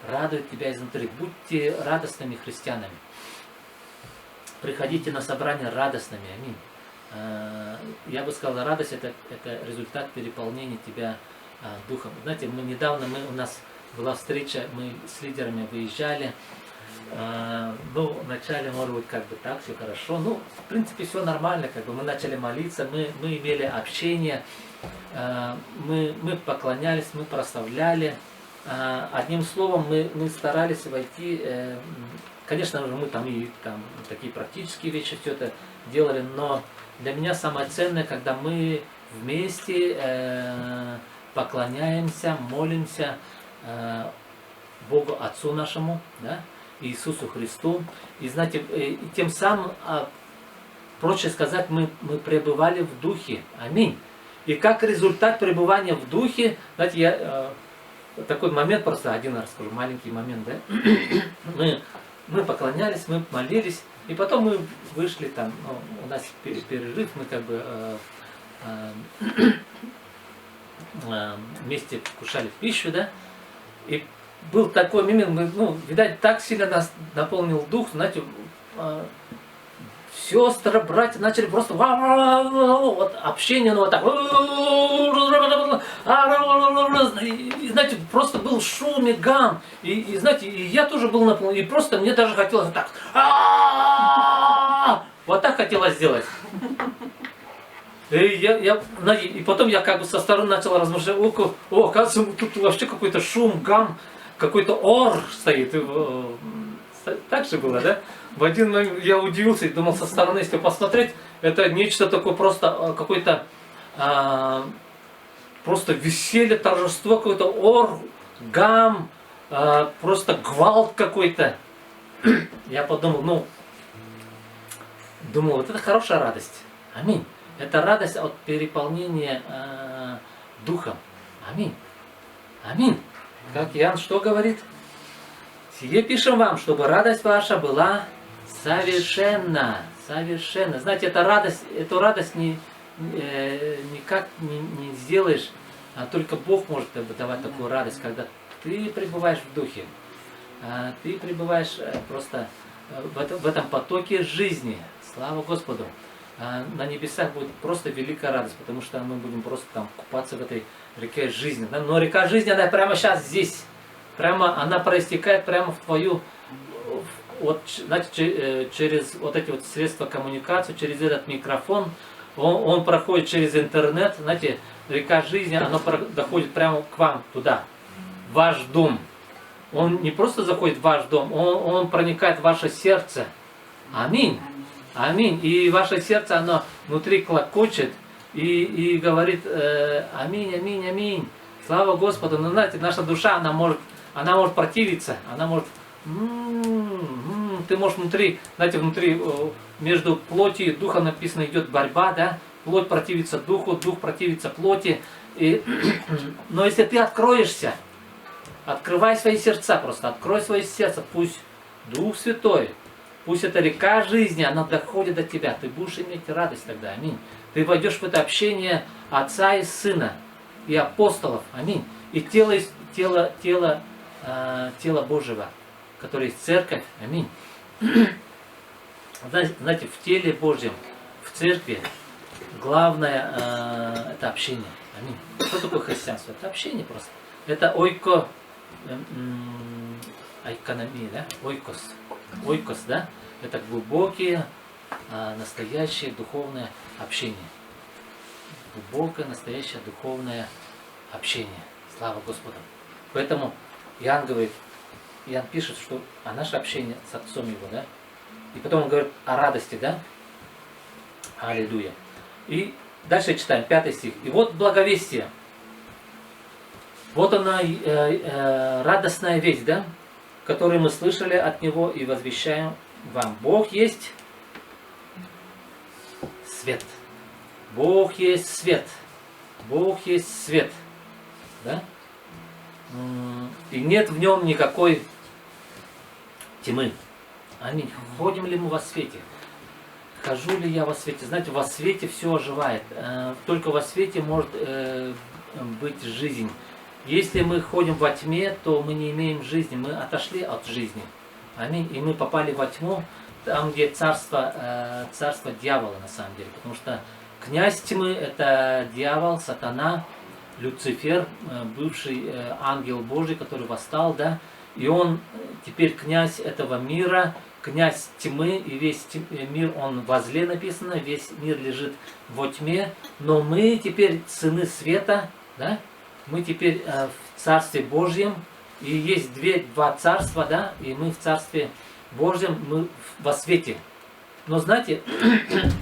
радует тебя изнутри. Будьте радостными христианами. Приходите на собрания радостными. Аминь. Я бы сказал, радость это результат переполнения тебя Духом. Знаете, у нас была встреча, мы с лидерами выезжали. Вначале, может быть, как бы так, все хорошо. В принципе, все нормально, как бы мы начали молиться, мы имели общение, мы поклонялись, мы прославляли. Одним словом, мы старались войти, конечно же, мы там такие практические вещи все это делали, но для меня самое ценное, когда мы вместе поклоняемся, молимся Богу Отцу нашему, да, Иисусу Христу. И знаете, и тем самым, проще сказать, мы пребывали в Духе. Аминь. И как результат пребывания в Духе, знаете, я такой момент, просто один расскажу, маленький момент, да. Мы поклонялись, мы молились, и потом мы вышли там, у нас перерыв, мы как бы вместе кушали пищу, да, и был такой момент, видать, так сильно нас наполнил дух, знаете, сестры, братья начали просто вот общение, вот так, и, знаете, просто был шум и гам, и знаете, и я тоже был наполнен, и просто мне даже хотелось так, вот так хотелось сделать. И потом я как бы со стороны начал размышлять, оказывается, тут вообще какой-то шум, гам, какой-то ор стоит. Так же было, да? В один момент я удивился и думал, со стороны, если посмотреть, это нечто такое просто, какое-то просто веселье, торжество, какой-то ор, гам, просто гвалт какой-то. Я подумал, вот это хорошая радость. Аминь. Это радость от переполнения Духом. Аминь. Аминь. Как Иоанн что говорит? Сие пишем вам, чтобы радость ваша была совершенна. Совершенна. Знаете, эту радость никак не сделаешь, а только Бог может давать такую радость, когда ты пребываешь в Духе. Ты пребываешь просто в этом потоке жизни. Слава Господу. На небесах будет просто великая радость, потому что мы будем просто там купаться в этой реке жизни. Но река жизни, она прямо сейчас здесь. Прямо она проистекает прямо в вот, знаете, через вот эти вот средства коммуникации, через этот микрофон, он проходит через интернет, знаете, река жизни, она доходит прямо к вам туда, в ваш дом. Он не просто заходит в ваш дом, он проникает в ваше сердце. Аминь. Аминь. И ваше сердце, оно внутри клокочет и говорит аминь, аминь, аминь. Слава Господу. Но знаете, наша душа, она может противиться, она может... Ты можешь внутри, знаете, внутри, между плотью и духом написано, идет борьба, да? Плоть противится духу, дух противится плоти. Но если ты откроешься, открывай свои сердца просто, открой свое сердце, пусть Дух Святой, пусть эта река жизни, она доходит до тебя, ты будешь иметь радость тогда, аминь. Ты войдешь в это общение Отца и Сына, и апостолов, аминь. И тело Божьего, которое есть церковь, аминь. Знаете, в теле Божьем, в церкви, главное это общение. Аминь. Что такое христианство? Это общение просто. Это айкономия, да? Ойкос, да? Это глубокие, настоящее духовное общение. Глубокое, настоящее духовное общение. Слава Господу. Поэтому Иоанн говорит, Иоанн пишет, что наше общение с Отцом Его, да? И потом он говорит о радости, да? Аллилуйя. И дальше читаем, 5 стих. И вот благовестие. Вот она, радостная весть, да? Которую мы слышали от Него и возвещаем вам. Бог есть свет. Бог есть свет. Бог есть свет. Да? И нет в нем никакой тьмы. Аминь. Ходим ли мы во свете? Хожу ли я во свете? Знаете, во свете все оживает. Только во свете может быть жизнь. Если мы ходим во тьме, то мы не имеем жизни. Мы отошли от жизни. Аминь. И мы попали во тьму, там, где царство дьявола на самом деле. Потому что князь тьмы — это дьявол, сатана, Люцифер, бывший ангел Божий, который восстал, да. И он теперь князь этого мира, князь тьмы, и весь мир, он во зле написано, весь мир лежит во тьме. Но мы теперь сыны света, да? Мы теперь в Царстве Божьем, и есть два царства, да, и мы в Царстве Божьем, мы во свете. Но знаете,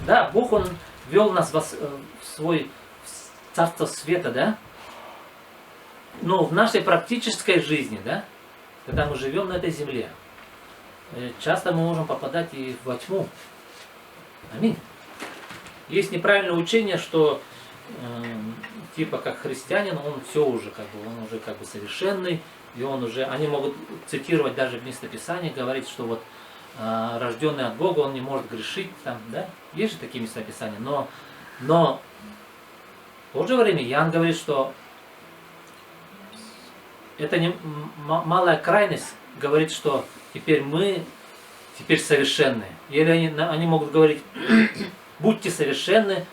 да, Бог, Он ввел нас в свой Царство Света, да, но в нашей практической жизни, да, когда мы живем на этой земле, часто мы можем попадать и во тьму. Аминь. Есть неправильное учение, что типа как христианин, он все уже он уже совершенный, и он уже, они могут цитировать даже в местописании, говорить, что вот рожденный от Бога, он не может грешить, там, да, есть же такие местописания, но в то же время Иоанн говорит, что это не малая крайность, говорит, что теперь мы совершенны. Или они могут говорить, будьте совершенны,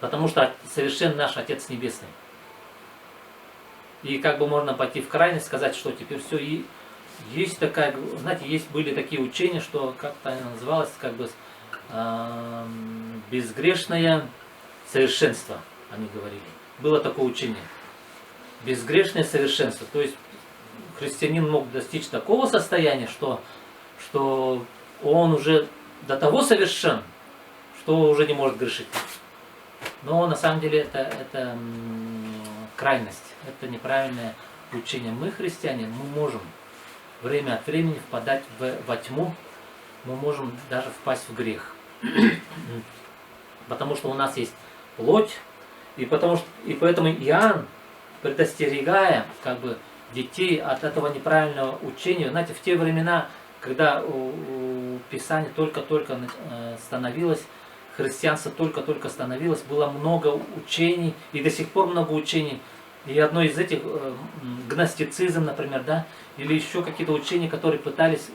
потому что совершен наш Отец Небесный. И можно пойти в крайность, сказать, что теперь все. И есть такая, знаете, были такие учения, что как-то она называлась, безгрешное совершенство, они говорили. Было такое учение. Безгрешное совершенство. То есть христианин мог достичь такого состояния, что он уже до того совершен, что уже не может грешить. Но на самом деле это крайность, это неправильное учение. Мы, христиане, мы можем время от времени впадать во тьму, мы можем даже впасть в грех. Потому что у нас есть плоть, и поэтому Иоанн, предостерегая детей от этого неправильного учения, знаете, в те времена, когда у Писания только-только становилось, христианство только-только становилось, было много учений, и до сих пор много учений. И одно из этих, гностицизм, например, да, или еще какие-то учения, которые пытались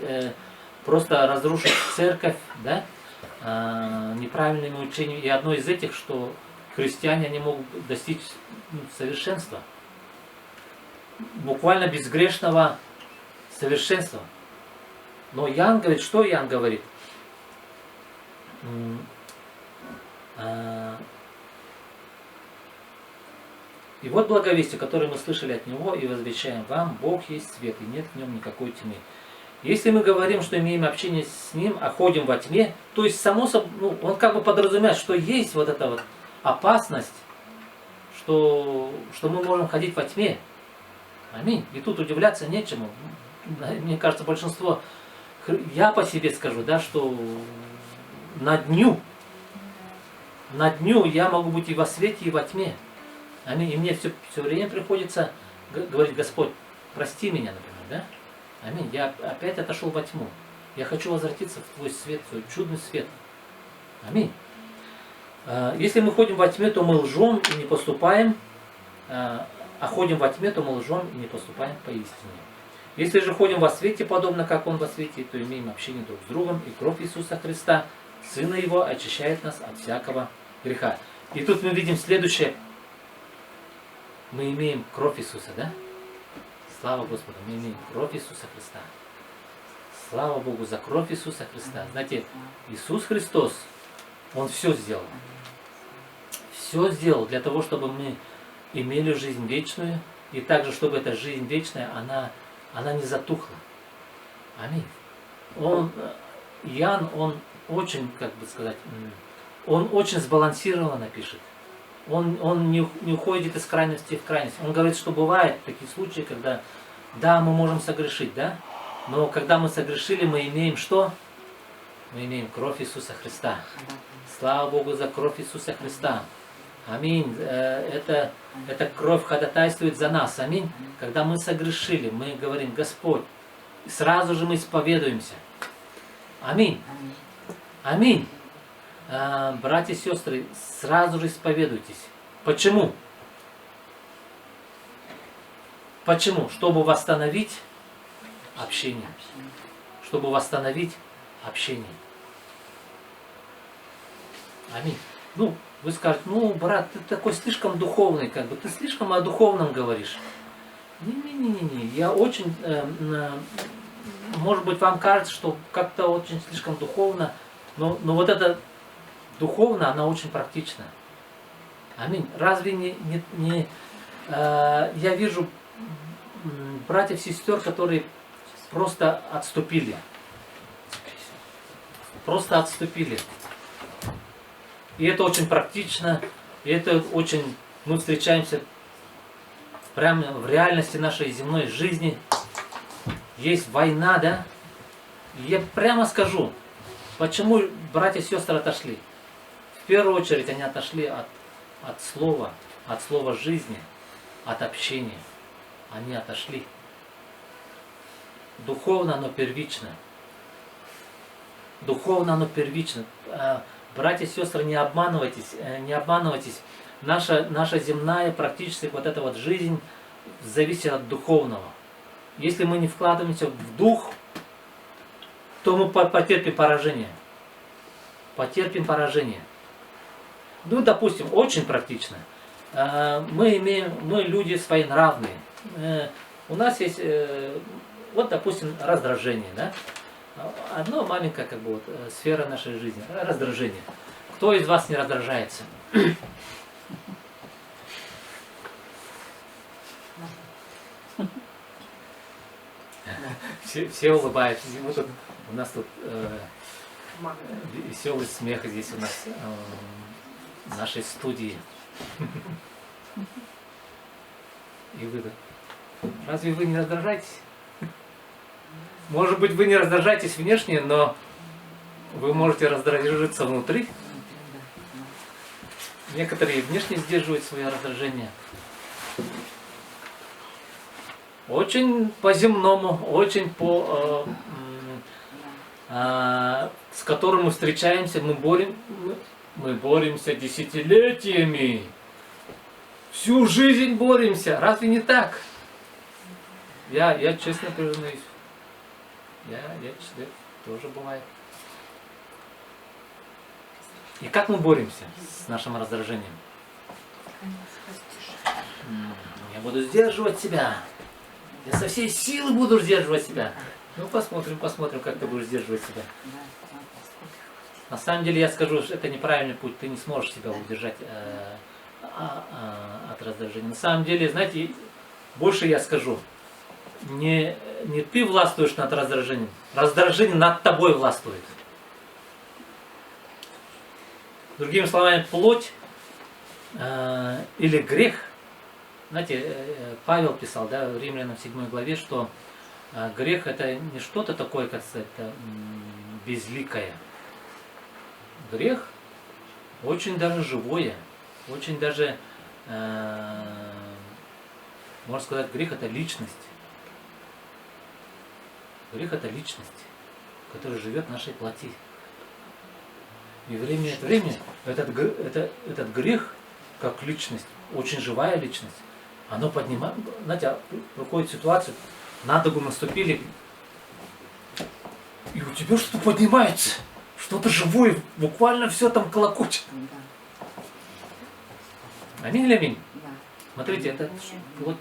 просто разрушить церковь, да, неправильными учениями. И одно из этих, что христиане, они могут достичь совершенства. Буквально безгрешного совершенства. Но Иоанн говорит, что Иоанн говорит? И вот благовестие, которое мы слышали от Него, и возвещаем вам: Бог есть свет, и нет в нем никакой тьмы. Если мы говорим, что имеем общение с Ним, а ходим во тьме, то есть само собой, он как бы подразумевает, что есть вот эта вот опасность, что мы можем ходить во тьме. Аминь. И тут удивляться нечему. Мне кажется, большинство, я по себе скажу, да, что на дню я могу быть и во свете, и во тьме. Аминь. И мне все время приходится говорить: Господь, прости меня, например, да? Аминь. Я опять отошел во тьму. Я хочу возвратиться в Твой свет, в Твой чудный свет. Аминь. Если мы ходим во тьме, то мы лжем и не поступаем, а ходим во тьме, то мы лжем и не поступаем поистине. Если же ходим во свете, подобно как Он во свете, то имеем общение друг с другом, и кровь Иисуса Христа, Сына Его, очищает нас от всякого греха. И тут мы видим следующее. Мы имеем кровь Иисуса, да? Слава Господу, мы имеем кровь Иисуса Христа. Слава Богу за кровь Иисуса Христа. Знаете, Иисус Христос, Он все сделал. Все сделал для того, чтобы мы имели жизнь вечную, и также, чтобы эта жизнь вечная, она не затухла. Аминь. Иоанн, он очень, как бы сказать, он очень сбалансированно пишет. Он не уходит из крайности в крайность. Он говорит, что бывают такие случаи, когда, да, мы можем согрешить, да, но когда мы согрешили, мы имеем что? Мы имеем кровь Иисуса Христа. Слава Богу за кровь Иисуса Христа. Аминь. Эта кровь ходатайствует за нас. Аминь. Когда мы согрешили, мы говорим: Господь, и сразу же мы исповедуемся. Аминь. Аминь. Братья и сестры, сразу же исповедуйтесь. Почему? Почему? Чтобы восстановить общение. Чтобы восстановить общение. Аминь. Вы скажете: брат, ты такой слишком духовный, как бы, ты слишком о духовном говоришь. Не. Я очень, может быть, вам кажется, что как-то очень слишком духовно, но вот это духовно, она очень практична. Аминь. Разве не я вижу братьев и сестер, которые просто отступили. Просто отступили. И это очень практично, и это очень, мы встречаемся прямо в реальности нашей земной жизни. Есть война, да? И я прямо скажу, почему братья и сестры отошли. В первую очередь они отошли от слова жизни, от общения. Они отошли. Духовно оно первично. Духовно оно первично. Братья и сестры, не обманывайтесь, не обманывайтесь. Наша земная, практически вот эта вот жизнь зависит от духовного. Если мы не вкладываемся в дух, то мы потерпим поражение. Потерпим поражение. Допустим, очень практично. Мы люди своенравные. У нас есть, вот, допустим, раздражение, да? Одно маленькая, как бы, сфера нашей жизни. Раздражение. Кто из вас не раздражается? Все улыбаются. У нас тут веселый смех здесь у нас в нашей студии. И вы, разве вы не раздражаетесь? Может быть, вы не раздражаетесь внешне, но вы можете раздражиться внутри. Некоторые внешне сдерживают свое раздражение. Очень по-земному, очень с которым мы встречаемся, мы боремся десятилетиями. Всю жизнь боремся. Разве не так? Я честно признаюсь. Я человек, тоже бывает. И как мы боремся с нашим раздражением? Я буду сдерживать себя. Я со всей силы буду сдерживать себя. Ну, посмотрим, как ты будешь сдерживать себя. На самом деле, я скажу, что это неправильный путь, ты не сможешь себя удержать от раздражения. На самом деле, знаете, больше я скажу, не ты властвуешь над раздражением, раздражение над тобой властвует. Другими словами, плоть или грех, знаете, Павел писал, да, в Римлянам 7 главе, что грех это не что-то такое, как сказать, безликое. Грех очень даже живое, очень даже, можно сказать, грех это личность. Грех это личность, которая живет в нашей плоти. И время от времени этот грех, как личность, очень живая личность, оно поднимает, знаете, проходит ситуация, на ногу наступили, и у тебя что-то поднимается, что-то живое, буквально все там колокочет. Аминь или аминь? Смотрите, это в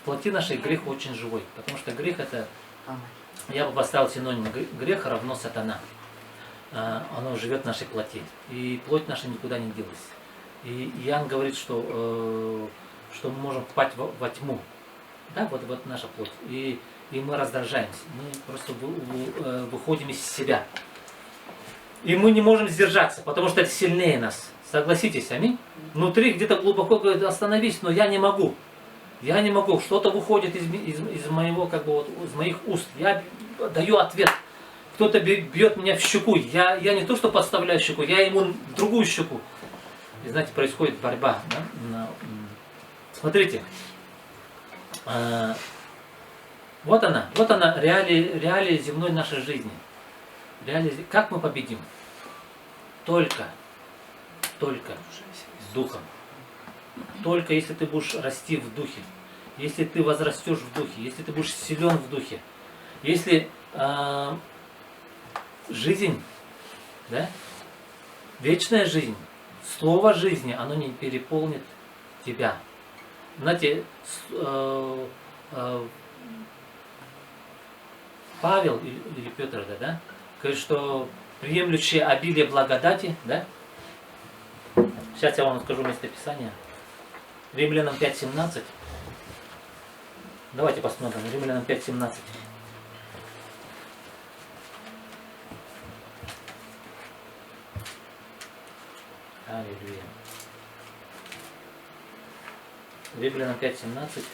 плоти нашей грех очень живой, потому что грех это, я бы поставил синоним, грех равно сатана. Оно живет в нашей плоти. И плоть наша никуда не делась. И Иоанн говорит, что мы можем впасть во тьму. Да, вот наша плоть. И мы раздражаемся. Мы просто выходим из себя. И мы не можем сдержаться, потому что это сильнее нас. Согласитесь, аминь? Внутри где-то глубоко говорит, остановись, но я не могу. Я не могу. Что-то выходит из моего, как бы, вот, из моих уст. Я даю ответ. Кто-то бьет меня в щеку. Я не то, что подставляю щеку, я ему в другую щеку. И знаете, происходит борьба. Да? Смотрите. Вот она реалии земной нашей жизни. Как мы победим? Только с Духом. Только если ты будешь расти в Духе. Если ты возрастешь в Духе. Если ты будешь силен в Духе. Если жизнь, да? Вечная жизнь, слово жизни, оно не переполнит тебя. Знаете, Павел или Петр, да, говорит, что приемлющие обилие благодати, да? Сейчас я вам скажу местописание. Римлянам 5:17. Давайте посмотрим. Римлянам 5:17. Аллилуйя. Римлянам 5:17.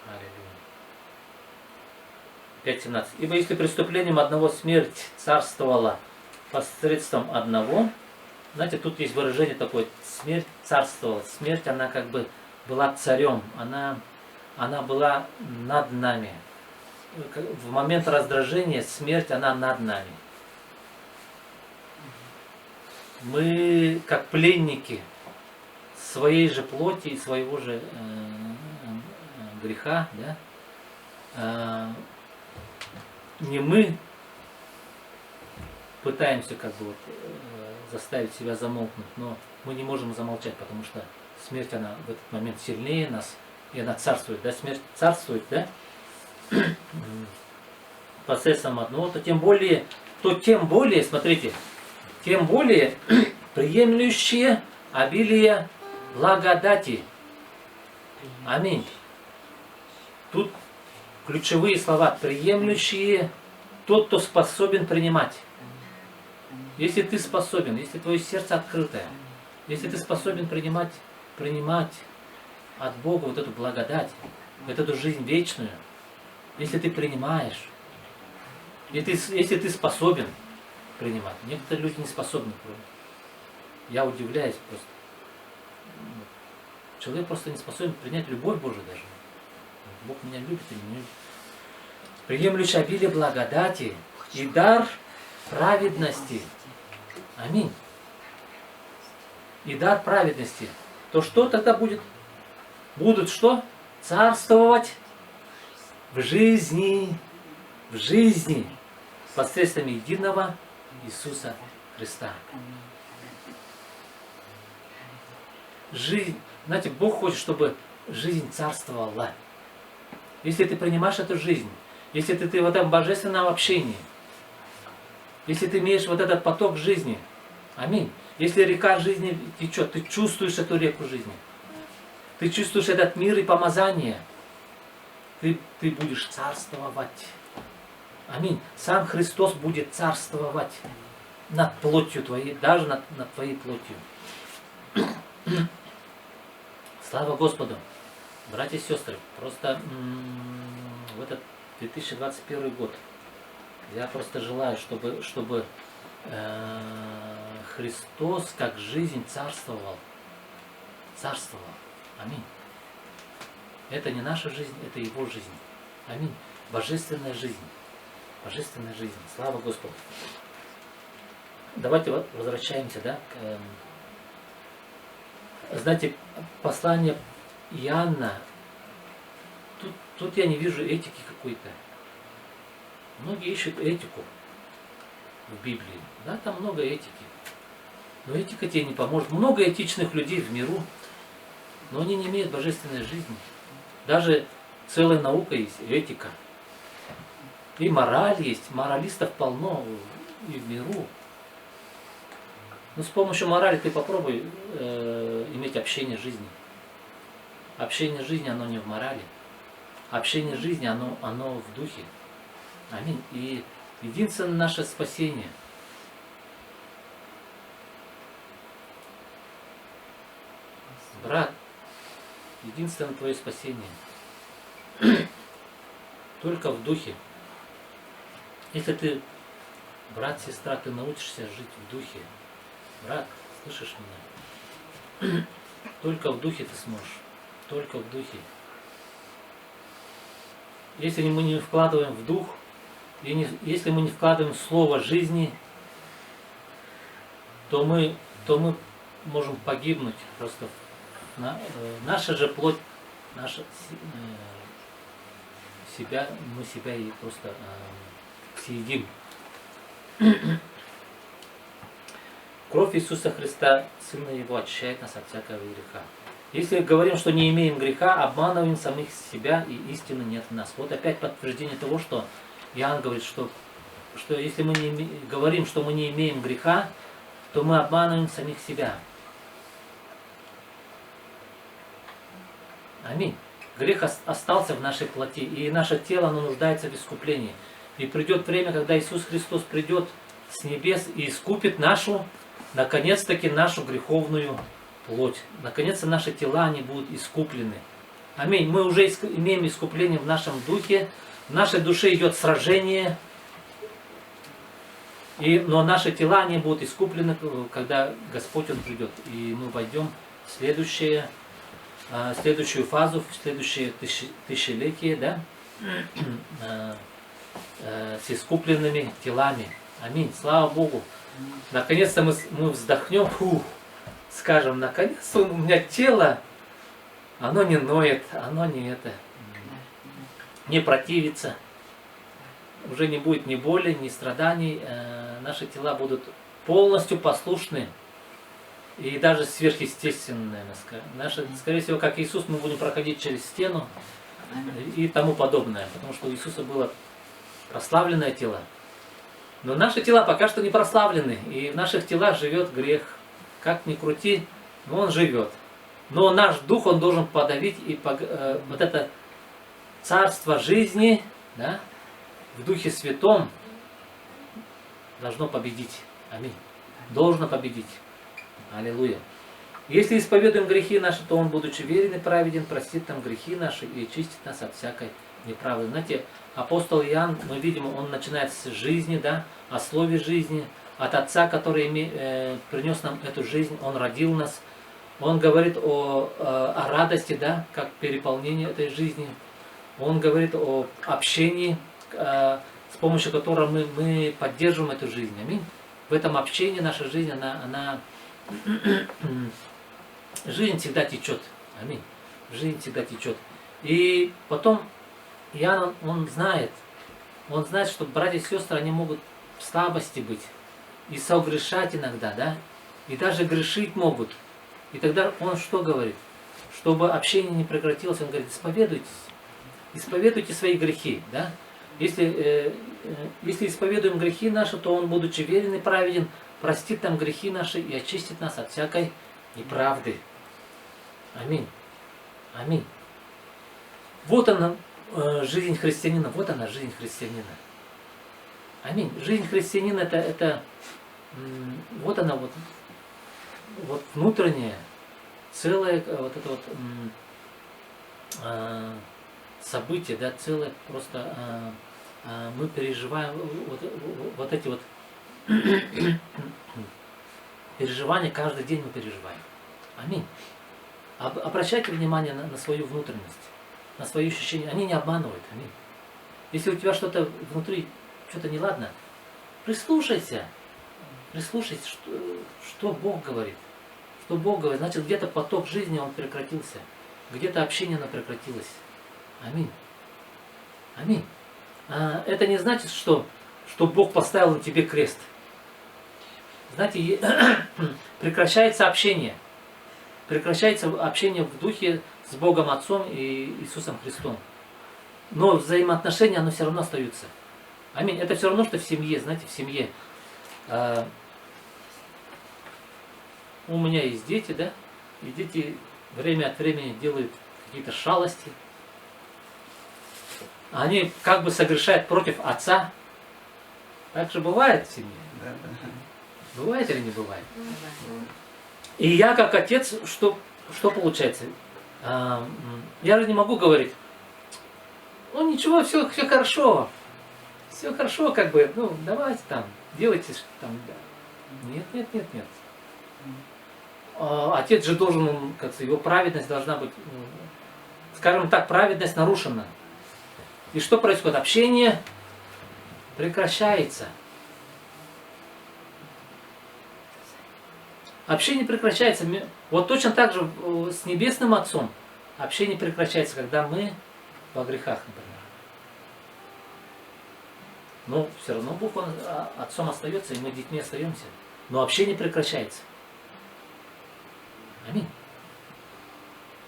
Аллилуйя. 5:17. Ибо если преступлением одного смерть царствовала посредством одного, знаете, тут есть выражение такое, смерть царствовала. Смерть, она как бы была царем, она была над нами. В момент раздражения смерть, она над нами. Мы, как пленники своей же плоти и своего же греха, да, не мы пытаемся как бы вот, заставить себя замолкнуть, но мы не можем замолчать, потому что смерть, она в этот момент сильнее нас, и она царствует, да, смерть царствует, да, посредством одного, то тем более, смотрите, тем более приемлющие обилие благодати. Аминь. Тут ключевые слова, приемлющие, тот, кто способен принимать. Если ты способен, если твое сердце открытое, если ты способен принимать от Бога вот эту благодать, вот эту жизнь вечную, если ты принимаешь, если ты способен принимать. Некоторые люди не способны. Я удивляюсь просто. Человек просто не способен принять любовь Божию даже. Бог меня любит или не любит. Приемлющий обилие благодати и дар праведности. Аминь. И дар праведности. То что тогда будет? Будут что? Царствовать в жизни посредством единого Иисуса Христа. жизнь, знаете, Бог хочет, чтобы жизнь царствовала. Если ты принимаешь эту жизнь, если ты в этом божественном общении, если ты имеешь вот этот поток жизни, аминь. Если река жизни течет, ты чувствуешь эту реку жизни. Ты чувствуешь этот мир и помазание. Ты будешь царствовать. Аминь. Сам Христос будет царствовать над плотью твоей, даже над твоей плотью. Слава Господу! Братья и сестры, просто в этот 2021 год я просто желаю, чтобы Христос как жизнь царствовал. Царствовал. Аминь. Это не наша жизнь, это Его жизнь. Аминь. Божественная жизнь. Божественная жизнь. Слава Господу. Давайте возвращаемся, да, знаете, послание Иоанна, тут я не вижу этики какой-то. Многие ищут этику в Библии. Да, там много этики. Но этика тебе не поможет. Много этичных людей в миру, но они не имеют божественной жизни. Даже целая наука есть, этика. И мораль есть. Моралистов полно и в миру. Но с помощью морали ты попробуй иметь общение жизни. Общение жизни, оно не в морали. Общение жизни, оно в духе. Аминь. И единственное наше спасение. Брат, единственное твое спасение. Только в духе. Если ты, брат, сестра, ты научишься жить в духе. Брат, слышишь меня? Только в духе ты сможешь. Только в духе. Если мы не вкладываем в дух, если мы не вкладываем в слово жизни, то мы можем погибнуть. Просто наша же плоть, мы себя и просто съедим. Кровь Иисуса Христа, Сына Его, очищает нас от всякого греха. Если говорим, что не имеем греха, обманываем самих себя, и истины нет в нас. Вот опять подтверждение того, что Иоанн говорит, что если мы говорим, что мы не имеем греха, то мы обманываем самих себя. Аминь. Грех остался в нашей плоти, и наше тело, оно нуждается в искуплении. И придет время, когда Иисус Христос придет с небес и искупит наконец-таки нашу греховную плоть. Наконец-то наши тела, они будут искуплены. Аминь. Мы уже имеем искупление в нашем духе. В нашей душе идет сражение. Но наши тела, они будут искуплены, когда Господь, Он придет. И мы войдем в следующую фазу, в следующее тысячелетие, да? С искупленными телами. Аминь. Слава Богу. Наконец-то мы вздохнем, скажем, наконец-то у меня тело, оно не ноет, оно не противится. Уже не будет ни боли, ни страданий. Наши тела будут полностью послушны и даже сверхъестественные. Скорее всего, как Иисус, мы будем проходить через стену и тому подобное. Потому что у Иисуса было прославленное тело. Но наши тела пока что не прославлены. И в наших телах живет грех. Как ни крути, но он живет. Но наш дух, он должен подавить и вот это царство жизни, да, в Духе Святом должно победить. Аминь. Должно победить. Аллилуйя. Если исповедуем грехи наши, то Он, будучи верен и праведен, простит нам грехи наши и очистит нас от всякой неправды. Знаете, апостол Иоанн, мы видим, он начинает с жизни, да, о слове жизни, от Отца, который принес нам эту жизнь, Он родил нас. Он говорит о радости, да, как переполнение этой жизни. Он говорит о общении, с помощью которого мы поддерживаем эту жизнь. Аминь. В этом общении наша жизнь, она жизнь всегда течет. Аминь. Жизнь всегда течет. И потом Иоанн, он знает, что братья и сестры, они могут в слабости быть и согрешать иногда, да, и даже грешить могут. И тогда он что говорит? Чтобы общение не прекратилось, он говорит, исповедуйтесь. Исповедуйте свои грехи. Да? Если исповедуем грехи наши, то он, будучи верен и праведен, простит нам грехи наши и очистит нас от всякой неправды. Аминь. Аминь. Вот она, жизнь христианина. Вот она, жизнь христианина. Аминь. Жизнь христианина это вот она вот внутренняя, целое вот это вот событие, да, целое просто мы переживаем вот эти вот переживания, каждый день мы переживаем. Аминь. Обращайте внимание на свою внутренность, на свои ощущения. Они не обманывают. Аминь. Если у тебя что-то внутри, что-то неладно, прислушайся. Прислушайся, что Бог говорит. Что Бог говорит. Значит, где-то поток жизни он прекратился. Где-то общение оно прекратилось. Аминь. Аминь. Это не значит, что Бог поставил на тебе крест. Знаете, прекращается общение. Прекращается общение в духе с Богом Отцом и Иисусом Христом. Но взаимоотношения, оно все равно остаются. Аминь. Это все равно, что в семье, знаете, в семье. У меня есть дети, да? И дети время от времени делают какие-то шалости. Они как бы согрешают против отца. Так же бывает в семье. Да, да. Бывает или не бывает? И я как отец, что получается? Я же не могу говорить, ну ничего, все хорошо. Все хорошо, как бы, ну давайте там, делайте там. Нет. Отец же должен, как сказать, его праведность должна быть, скажем так, праведность нарушена. И что происходит? Общение прекращается. Общение прекращается. Вот точно так же с Небесным Отцом общение прекращается, когда мы во грехах, например. Но все равно Бог, он Отцом остается, и мы детьми остаемся. Но общение прекращается. Аминь.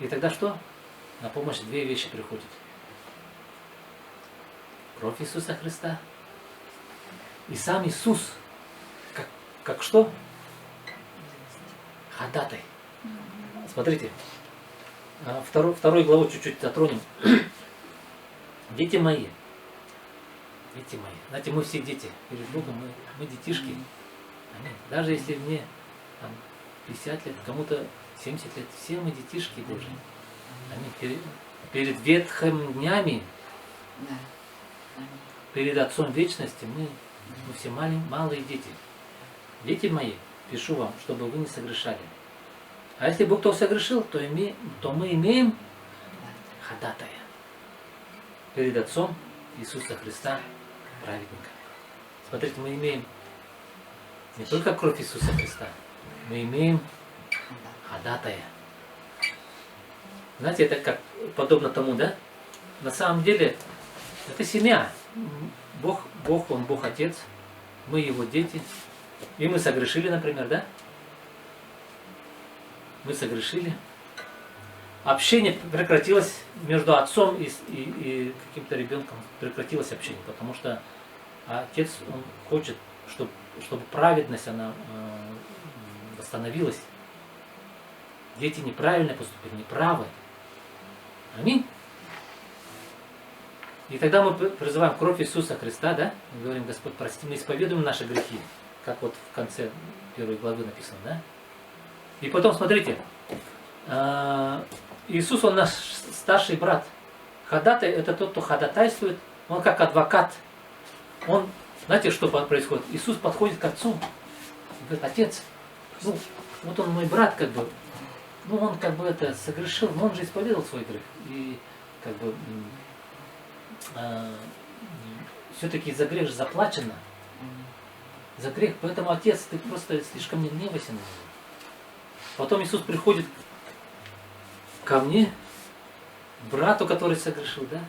И тогда что? На помощь две вещи приходят. Кровь Иисуса Христа. И сам Иисус. Как что? Ходатай. Смотрите. Вторую главу чуть-чуть затронем. Дети мои. Дети мои. Знаете, мы все дети. Перед Богом мы детишки. Аминь. Даже если мне там, 50 лет, кому-то 70 лет, все мы детишки Божьи. Аминь. Перед ветхими днями, перед Отцом Вечности мы все малые дети. Дети мои, пишу вам, чтобы вы не согрешали. А если бы кто согрешил, то мы имеем ходатая перед Отцом Иисуса Христа, праведника. Смотрите, мы имеем не только кровь Иисуса Христа, мы имеем ходатая. Знаете, это как подобно тому, да? На самом деле, это семья. Бог, Он Бог Отец, мы Его дети. И мы согрешили, например, да? Мы согрешили. Общение прекратилось между отцом и каким-то ребенком. Прекратилось общение, потому что отец, он хочет, чтобы праведность, она восстановилась. Дети неправильно поступили, неправы. Аминь. И тогда мы призываем кровь Иисуса Христа, да? Мы говорим, Господь, прости, мы исповедуем наши грехи. Как вот в конце первой главы написано, да? И потом, смотрите, Иисус, Он наш старший брат. Ходатай – это тот, кто ходатайствует. Он как адвокат. Он, знаете, что происходит? Иисус подходит к Отцу и говорит, Отец, ну, вот он мой брат, как бы, ну, он как бы это согрешил, но он же исповедовал свой грех. И как бы все-таки за грех же заплачено. За грех. Поэтому, Отец, ты просто слишком не гневайся на него. Потом Иисус приходит ко мне, брату, который согрешил, да,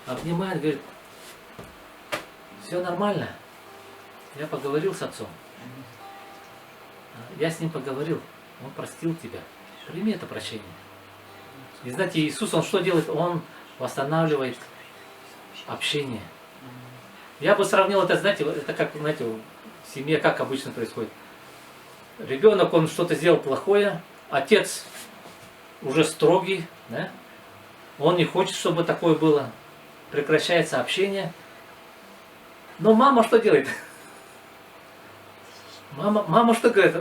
обнимает, говорит, все нормально. Я поговорил с Отцом. Я с ним поговорил. Он простил тебя. Прими это прощение. И знаете, Иисус, Он что делает? Он восстанавливает общение. Я бы сравнил это, знаете, это как, знаете, в семье как обычно происходит. Ребенок, он что-то сделал плохое, отец уже строгий, да? Он не хочет, чтобы такое было. Прекращается общение. Но мама что делает? Мама что говорит?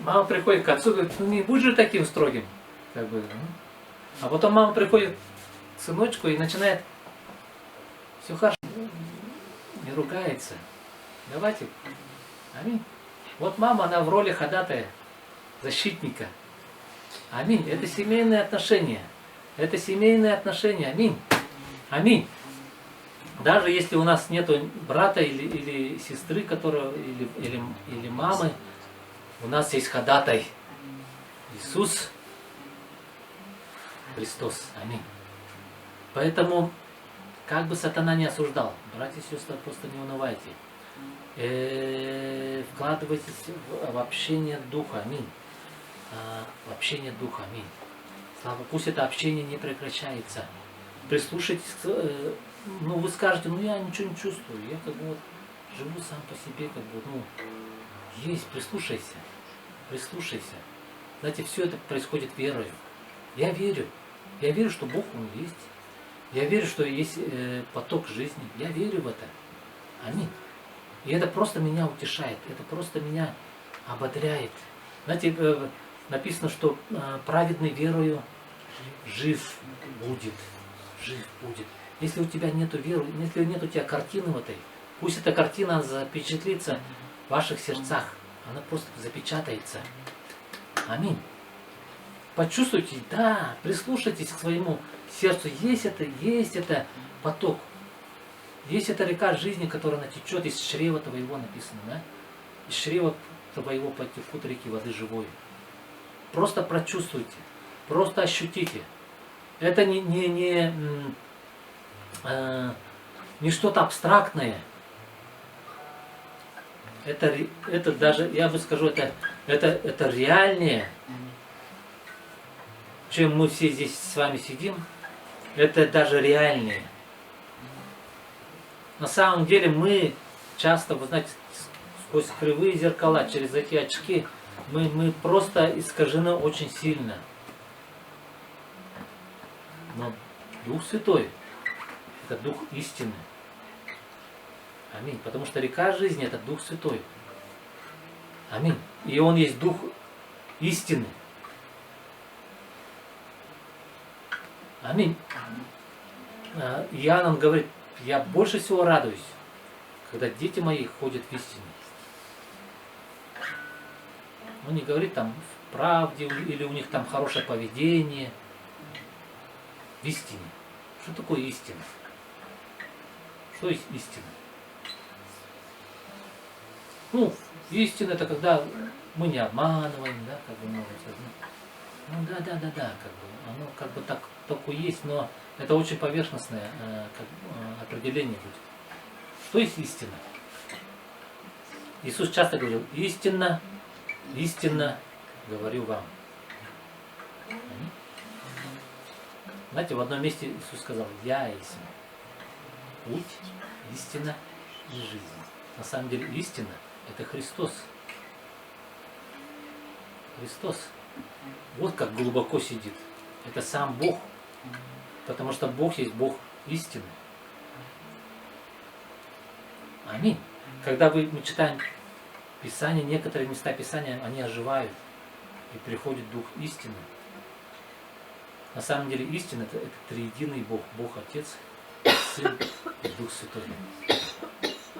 Мама приходит к отцу и говорит, ну не будь же таким строгим. Как бы, ну. А потом мама приходит к сыночку и начинает, все хорошо, не ругается. Давайте. Аминь. Вот мама, она в роли ходатая, защитника. Аминь. Это семейные отношения. Это семейные отношения. Аминь. Аминь. Даже если у нас нет брата или сестры, которая, или мамы, у нас есть ходатай. Иисус Христос. Аминь. Поэтому, как бы сатана не осуждал, братья и сестры, просто не унывайте. Вкладывайтесь в общение Духа. Аминь. В общение Духа. Аминь. Слава, пусть это общение не прекращается. Прислушайтесь, ну вы скажете, ну я ничего не чувствую, я как бы вот живу сам по себе, как бы, ну, есть, прислушайся, прислушайся. Знаете, все это происходит верою. Я верю, что Бог Он есть. Я верю, что есть поток жизни. Я верю в это. Аминь. И это просто меня утешает, это просто меня ободряет. Знаете, написано, что праведный верою жив будет. Жив будет. Если у тебя нету веры, если нет у тебя картины в этой, пусть эта картина запечатлится в ваших сердцах. Она просто запечатается. Аминь. Почувствуйте, да, прислушайтесь к своему сердцу. Есть это поток. Есть эта река жизни, которая натечет из чрева твоего, написано, да? Из чрева твоего потекут реки воды живой. Просто прочувствуйте, просто ощутите. Это не что-то абстрактное. Это даже, я бы скажу, это реальнее, чем мы все здесь с вами сидим. Это даже реальнее. На самом деле мы часто, вы знаете, сквозь кривые зеркала, через эти очки, мы просто искажены очень сильно. Но Дух Святой – это Дух истины. Аминь. Потому что река жизни – это Дух Святой. Аминь. И Он есть Дух истины. Аминь. Иоанн говорит, я больше всего радуюсь, когда дети мои ходят в истине. Он не говорит там в правде, или у них там хорошее поведение. В истине. Что такое истина? Что есть истина? Ну, истина это когда мы не обманываем, да, как бы можно сказать. Ну да, как бы, оно как бы так только есть, но это очень поверхностное определение будет. Что есть истина? Иисус часто говорил, истинно, истинно говорю вам. Знаете, в одном месте Иисус сказал, я есть путь, истина и жизнь. На самом деле истина – это Христос. Христос. Вот как глубоко сидит. Это сам Бог. Потому что Бог есть Бог истины. Аминь. Когда мы читаем Писание, некоторые места Писания, они оживают. И приходит Дух истины. На самом деле истина это триединый Бог. Бог Отец, Сын и Дух Святой.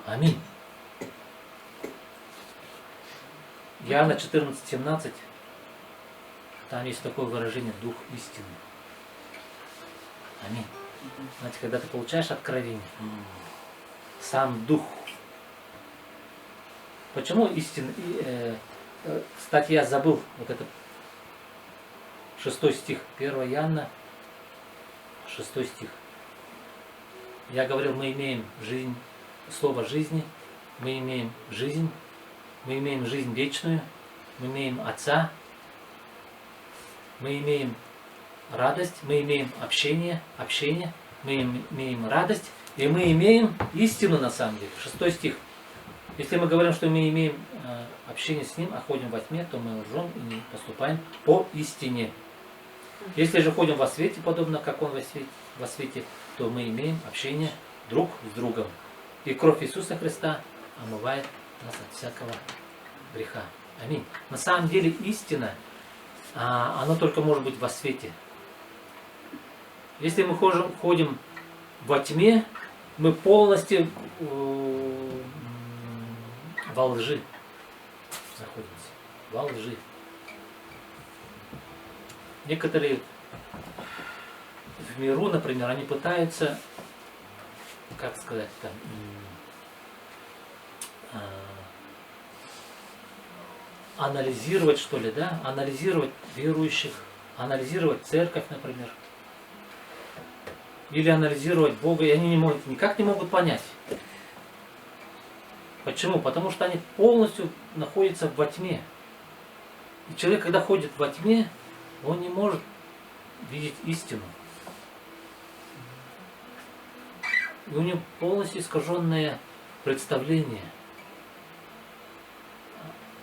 Аминь. Иоанна 14:17. Там есть такое выражение Дух истины. Аминь. Знаете, когда ты получаешь откровение, сам Дух. Почему истина? Кстати, я забыл вот это 6 стих, 1 Иоанна, 6 стих. Я говорил, мы имеем жизнь, слово жизни, мы имеем жизнь вечную, мы имеем Отца, мы имеем радость, мы имеем общение, мы имеем радость, и мы имеем истину на самом деле. 6 стих. Если мы говорим, что мы имеем общение с Ним, а ходим во тьме, то мы лжем и не поступаем по истине. Если же ходим во свете, подобно как Он во свете, то мы имеем общение друг с другом. И кровь Иисуса Христа омывает нас от всякого греха. Аминь. На самом деле истина, она только может быть во свете. Если мы ходим во тьме, мы полностью во лжи находимся. Во лжи. Некоторые в миру, например, они пытаются, как сказать, там, анализировать, что ли, да? Анализировать верующих, анализировать церковь, например. Или анализировать Бога, и они никак не могут понять. Почему? Потому что они полностью находятся во тьме. И человек, когда ходит во тьме, он не может видеть истину. И у него полностью искаженное представление.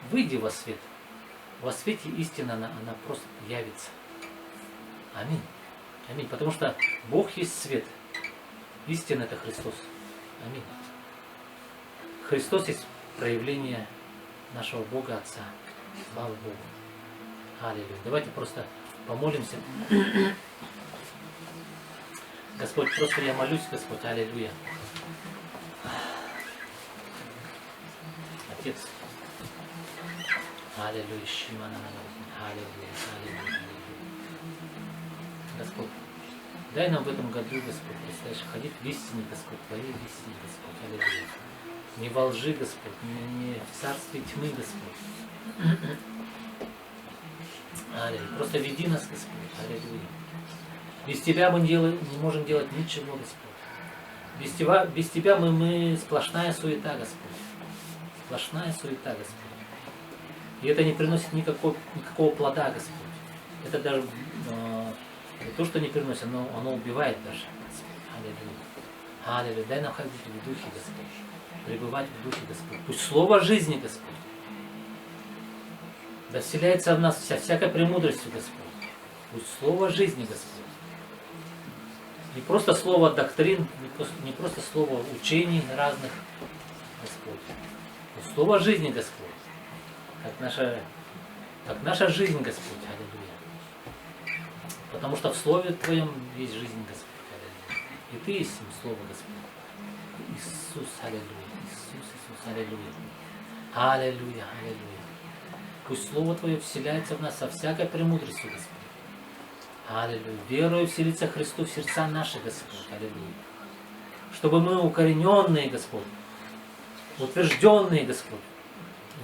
Выйди во свет. Во свете истина, она просто явится. Аминь. Аминь. Потому что Бог есть свет. Истина это Христос. Аминь. Христос есть проявление нашего Бога Отца. Слава Богу. Аллилуйя. Давайте просто помолимся. Господь, просто я молюсь, Господь. Аллилуйя. Отец. Аллилуйя. Аллилуйя. Аллилуйя. Господь, дай нам в этом году, Господь, представляешь, ходить в истине, Господь, Твоей истине, Господь, аллилуйя. Не во лжи, Господь, не в царстве тьмы, Господь. Аллилуйя. Просто веди нас, Господь, аллилуйя. Без Тебя мы не можем делать ничего, Господь. Без Тебя мы сплошная суета, Господь. Сплошная суета, Господь. И это не приносит никакого плода, Господь. Это даже не то, что не приносит, но оно убивает даже. Аллилуйя. Аллилуйя. Дай нам ходить в Духе, Господь. Пребывать в Духе, Господь. Пусть Слово жизни, Господь, да вселяется в нас всякой премудростью, Господь. Пусть Слово жизни, Господь. Не просто слово доктрин, не просто слово учений разных, Господь. Но слово жизни, Господь. Как наша жизнь, Господь. Аллилуйя. Потому что в Слове Твоем есть жизнь, Господь. Аллилуйя. И Ты есть Слово, Господь. Иисус, аллилуйя. Иисус, аллилуйя. Аллилуйя, аллилуйя. Пусть Слово Твое вселяется в нас со всякой премудростью, Господь. Аллилуйя. Верою вселится Христу в сердца наши, Господь. Аллилуйя. Чтобы мы укорененные, Господь, утвержденные, Господь,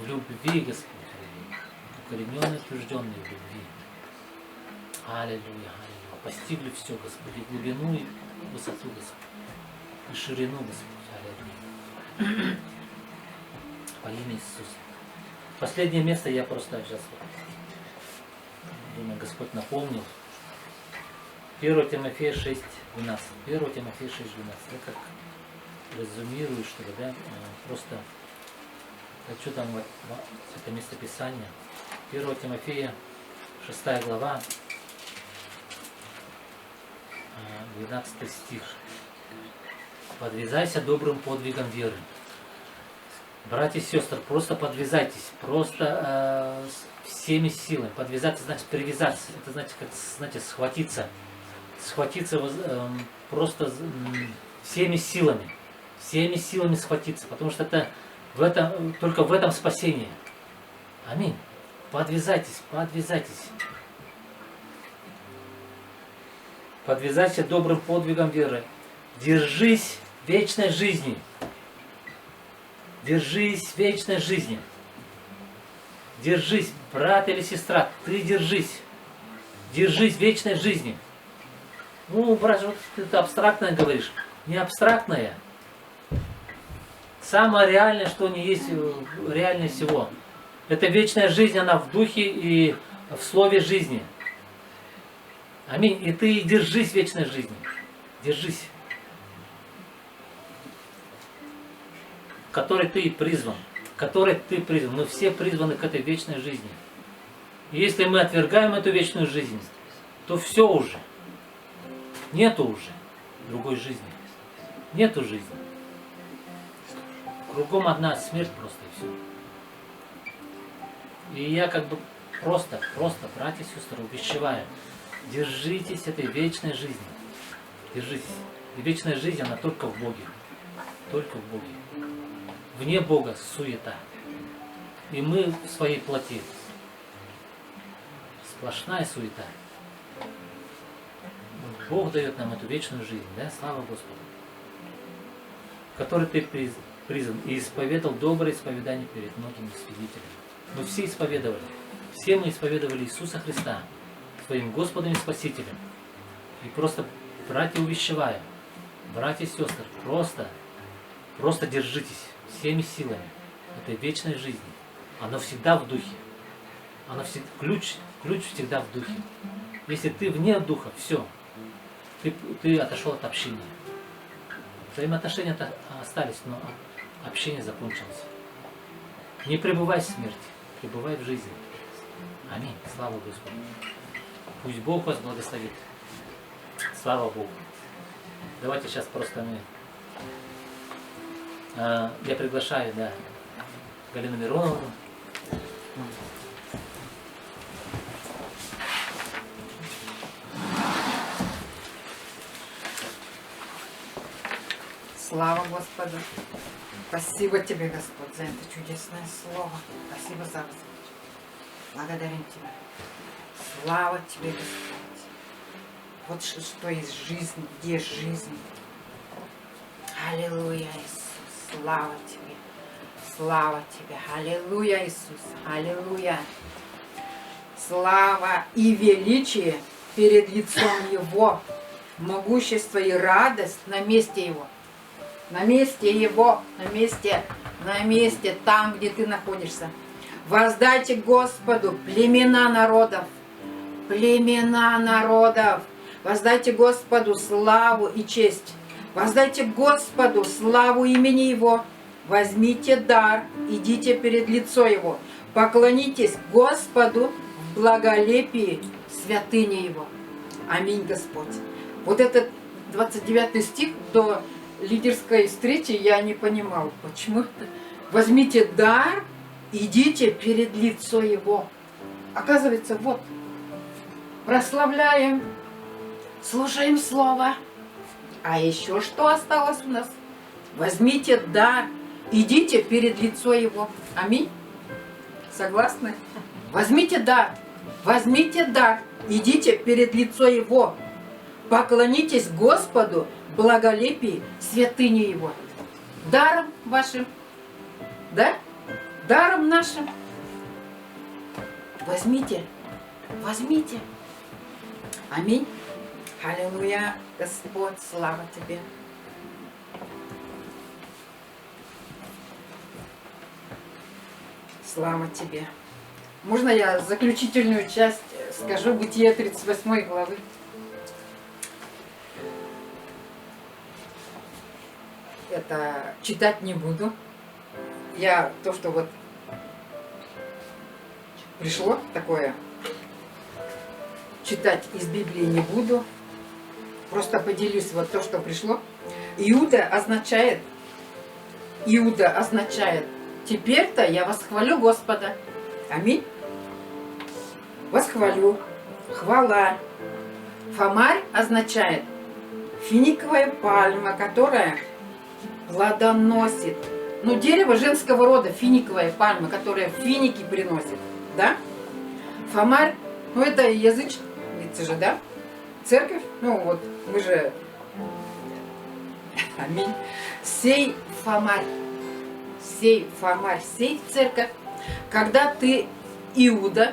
в любви, Господь. Укорененные, утвержденные в любви. Аллилуйя, аллилуйя. Постигли все, Господь, и глубину, и высоту, Господь, и ширину, Господь. Аллилуйя. Во имя Иисуса. Последнее место я просто сейчас думаю, Господь напомнил. 1 Тимофея 6:12. 1 Тимофея 6:12. Я как резюмирую, что ли, да? Просто хочу там это местописание. 1 Тимофея 6 глава, 12 стих. Подвязайся добрым подвигом веры. Братья и сестры, просто подвязайтесь, просто всеми силами. Подвязаться значит привязаться, это значит, как, знаете, схватиться просто всеми силами схватиться, потому что это только в этом спасение. Аминь. Подвязайтесь. Подвязайся добрым подвигом веры. Держись вечной жизни. Держись вечной жизни. Держись, брат или сестра, ты держись. Держись вечной жизни. Ну, брат, вот ты абстрактное говоришь. Не абстрактное. Самое реальное, что не есть реальнее всего. Это вечная жизнь, она в духе и в слове жизни. Аминь. И ты держись вечной жизни. Держись. К которой ты призван. К которой ты призван. Мы все призваны к этой вечной жизни. И если мы отвергаем эту вечную жизнь, то все уже. Нету уже другой жизни. Нету жизни. Кругом одна смерть просто и все. И я как бы просто, братья и сестры, увещеваю. Держитесь этой вечной жизни. Держитесь. И вечная жизнь, она только в Боге. Только в Боге. Вне Бога суета. И мы в своей плоти. Сплошная суета. Бог дает нам эту вечную жизнь, да? Слава Господу. В которой ты призван и исповедал доброе исповедание перед многими свидетелями. Мы все исповедовали. Все мы исповедовали Иисуса Христа своим Господом и Спасителем. И просто, братья, увещеваю, братья и сестры, просто держитесь всеми силами этой вечной жизни. Оно всегда в духе. Оно всегда, ключ всегда в духе. Если ты вне духа, все. Ты отошел от общения. Взаимоотношения остались, но общение закончилось. Не пребывай в смерти, пребывай в жизни. Аминь. Слава Господу. Пусть Бог вас благословит. Слава Богу. Давайте сейчас просто мы... Я приглашаю, да, Галину Мироновну. Слава Господу! Спасибо Тебе, Господь, за это чудесное слово. Спасибо за вас. Благодарим Тебя. Слава Тебе, Господь. Вот что есть жизнь, где жизнь. Аллилуйя, Иисус. Слава Тебе. Слава Тебе. Аллилуйя, Иисус. Аллилуйя. Слава и величие перед лицом Его. Могущество и радость на месте Его. На месте Его, на месте, там, где ты находишься. Воздайте Господу племена народов, воздайте Господу славу и честь. Воздайте Господу славу имени Его. Возьмите дар, идите перед лицо Его. Поклонитесь Господу в благолепии святыни Его. Аминь, Господь. Вот этот 29 стих до лидерской встречи я не понимал, почему. Возьмите дар, идите перед лицо Его. Оказывается, вот, прославляем, слушаем Слово. А еще что осталось у нас? Возьмите дар, идите перед лицо Его. Аминь. Согласны? Возьмите дар, идите перед лицо Его. Поклонитесь Господу в благолепии святыни Его. Даром вашим, да? Даром нашим. Возьмите. Аминь. Аллилуйя, Господь, слава Тебе. Слава Тебе. Можно я заключительную часть скажу, Бытие 38 главы? Это читать не буду. Я то, что вот пришло такое, читать из Библии не буду. Просто поделюсь вот то, что пришло. Иуда означает, теперь-то я восхвалю Господа. Аминь. Восхвалю. Хвала. Фомарь означает финиковая пальма, которая плодоносит. Ну, дерево женского рода, финиковая пальма, которая финики приносит. Да? Фомарь, ну это язычница же, да? Церковь, ну вот, мы же... Аминь. Сей фомарь, сей церковь. Когда ты Иуда,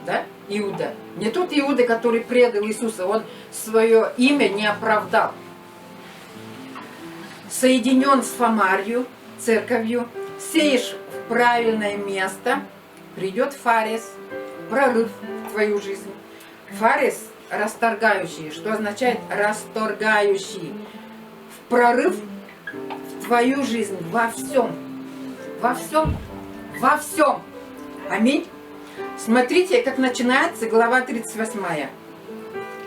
да, Иуда, не тот Иуда, который предал Иисуса, он свое имя не оправдал. Соединен с Фомарью, церковью, сеешь в правильное место, придет Фарес, прорыв в твою жизнь. Фарис – расторгающий, что означает расторгающий. В прорыв в твою жизнь во всем. Во всем. Во всем. Аминь. Смотрите, как начинается глава 38.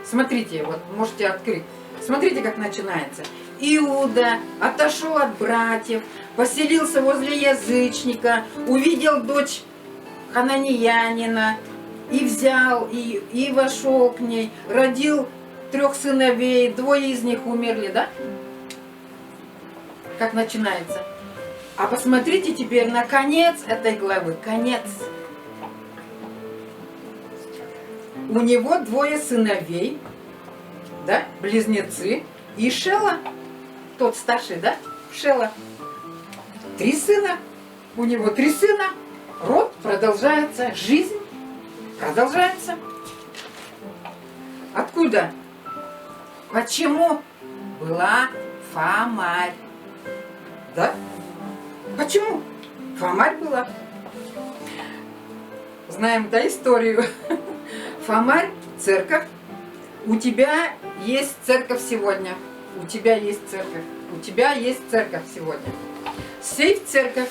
Смотрите, вот можете открыть. Смотрите, как начинается. Иуда отошел от братьев, поселился возле язычника, увидел дочь хананеянина, и взял, и вошел к ней, родил 3 сыновей, 2 из них умерли, да? Как начинается. А посмотрите теперь на конец этой главы. Конец. У него 2 сыновей, да, близнецы, и Шела, тот старший, да, Шела. 3 сына, у него 3 сына, род продолжается, жизнь продолжается. Откуда? Почему была Фомарь? Да? Почему? Фомарь была. Знаем, да, историю. Фомарь, церковь. У тебя есть церковь сегодня. У тебя есть церковь. У тебя есть церковь сегодня. Сей в церковь.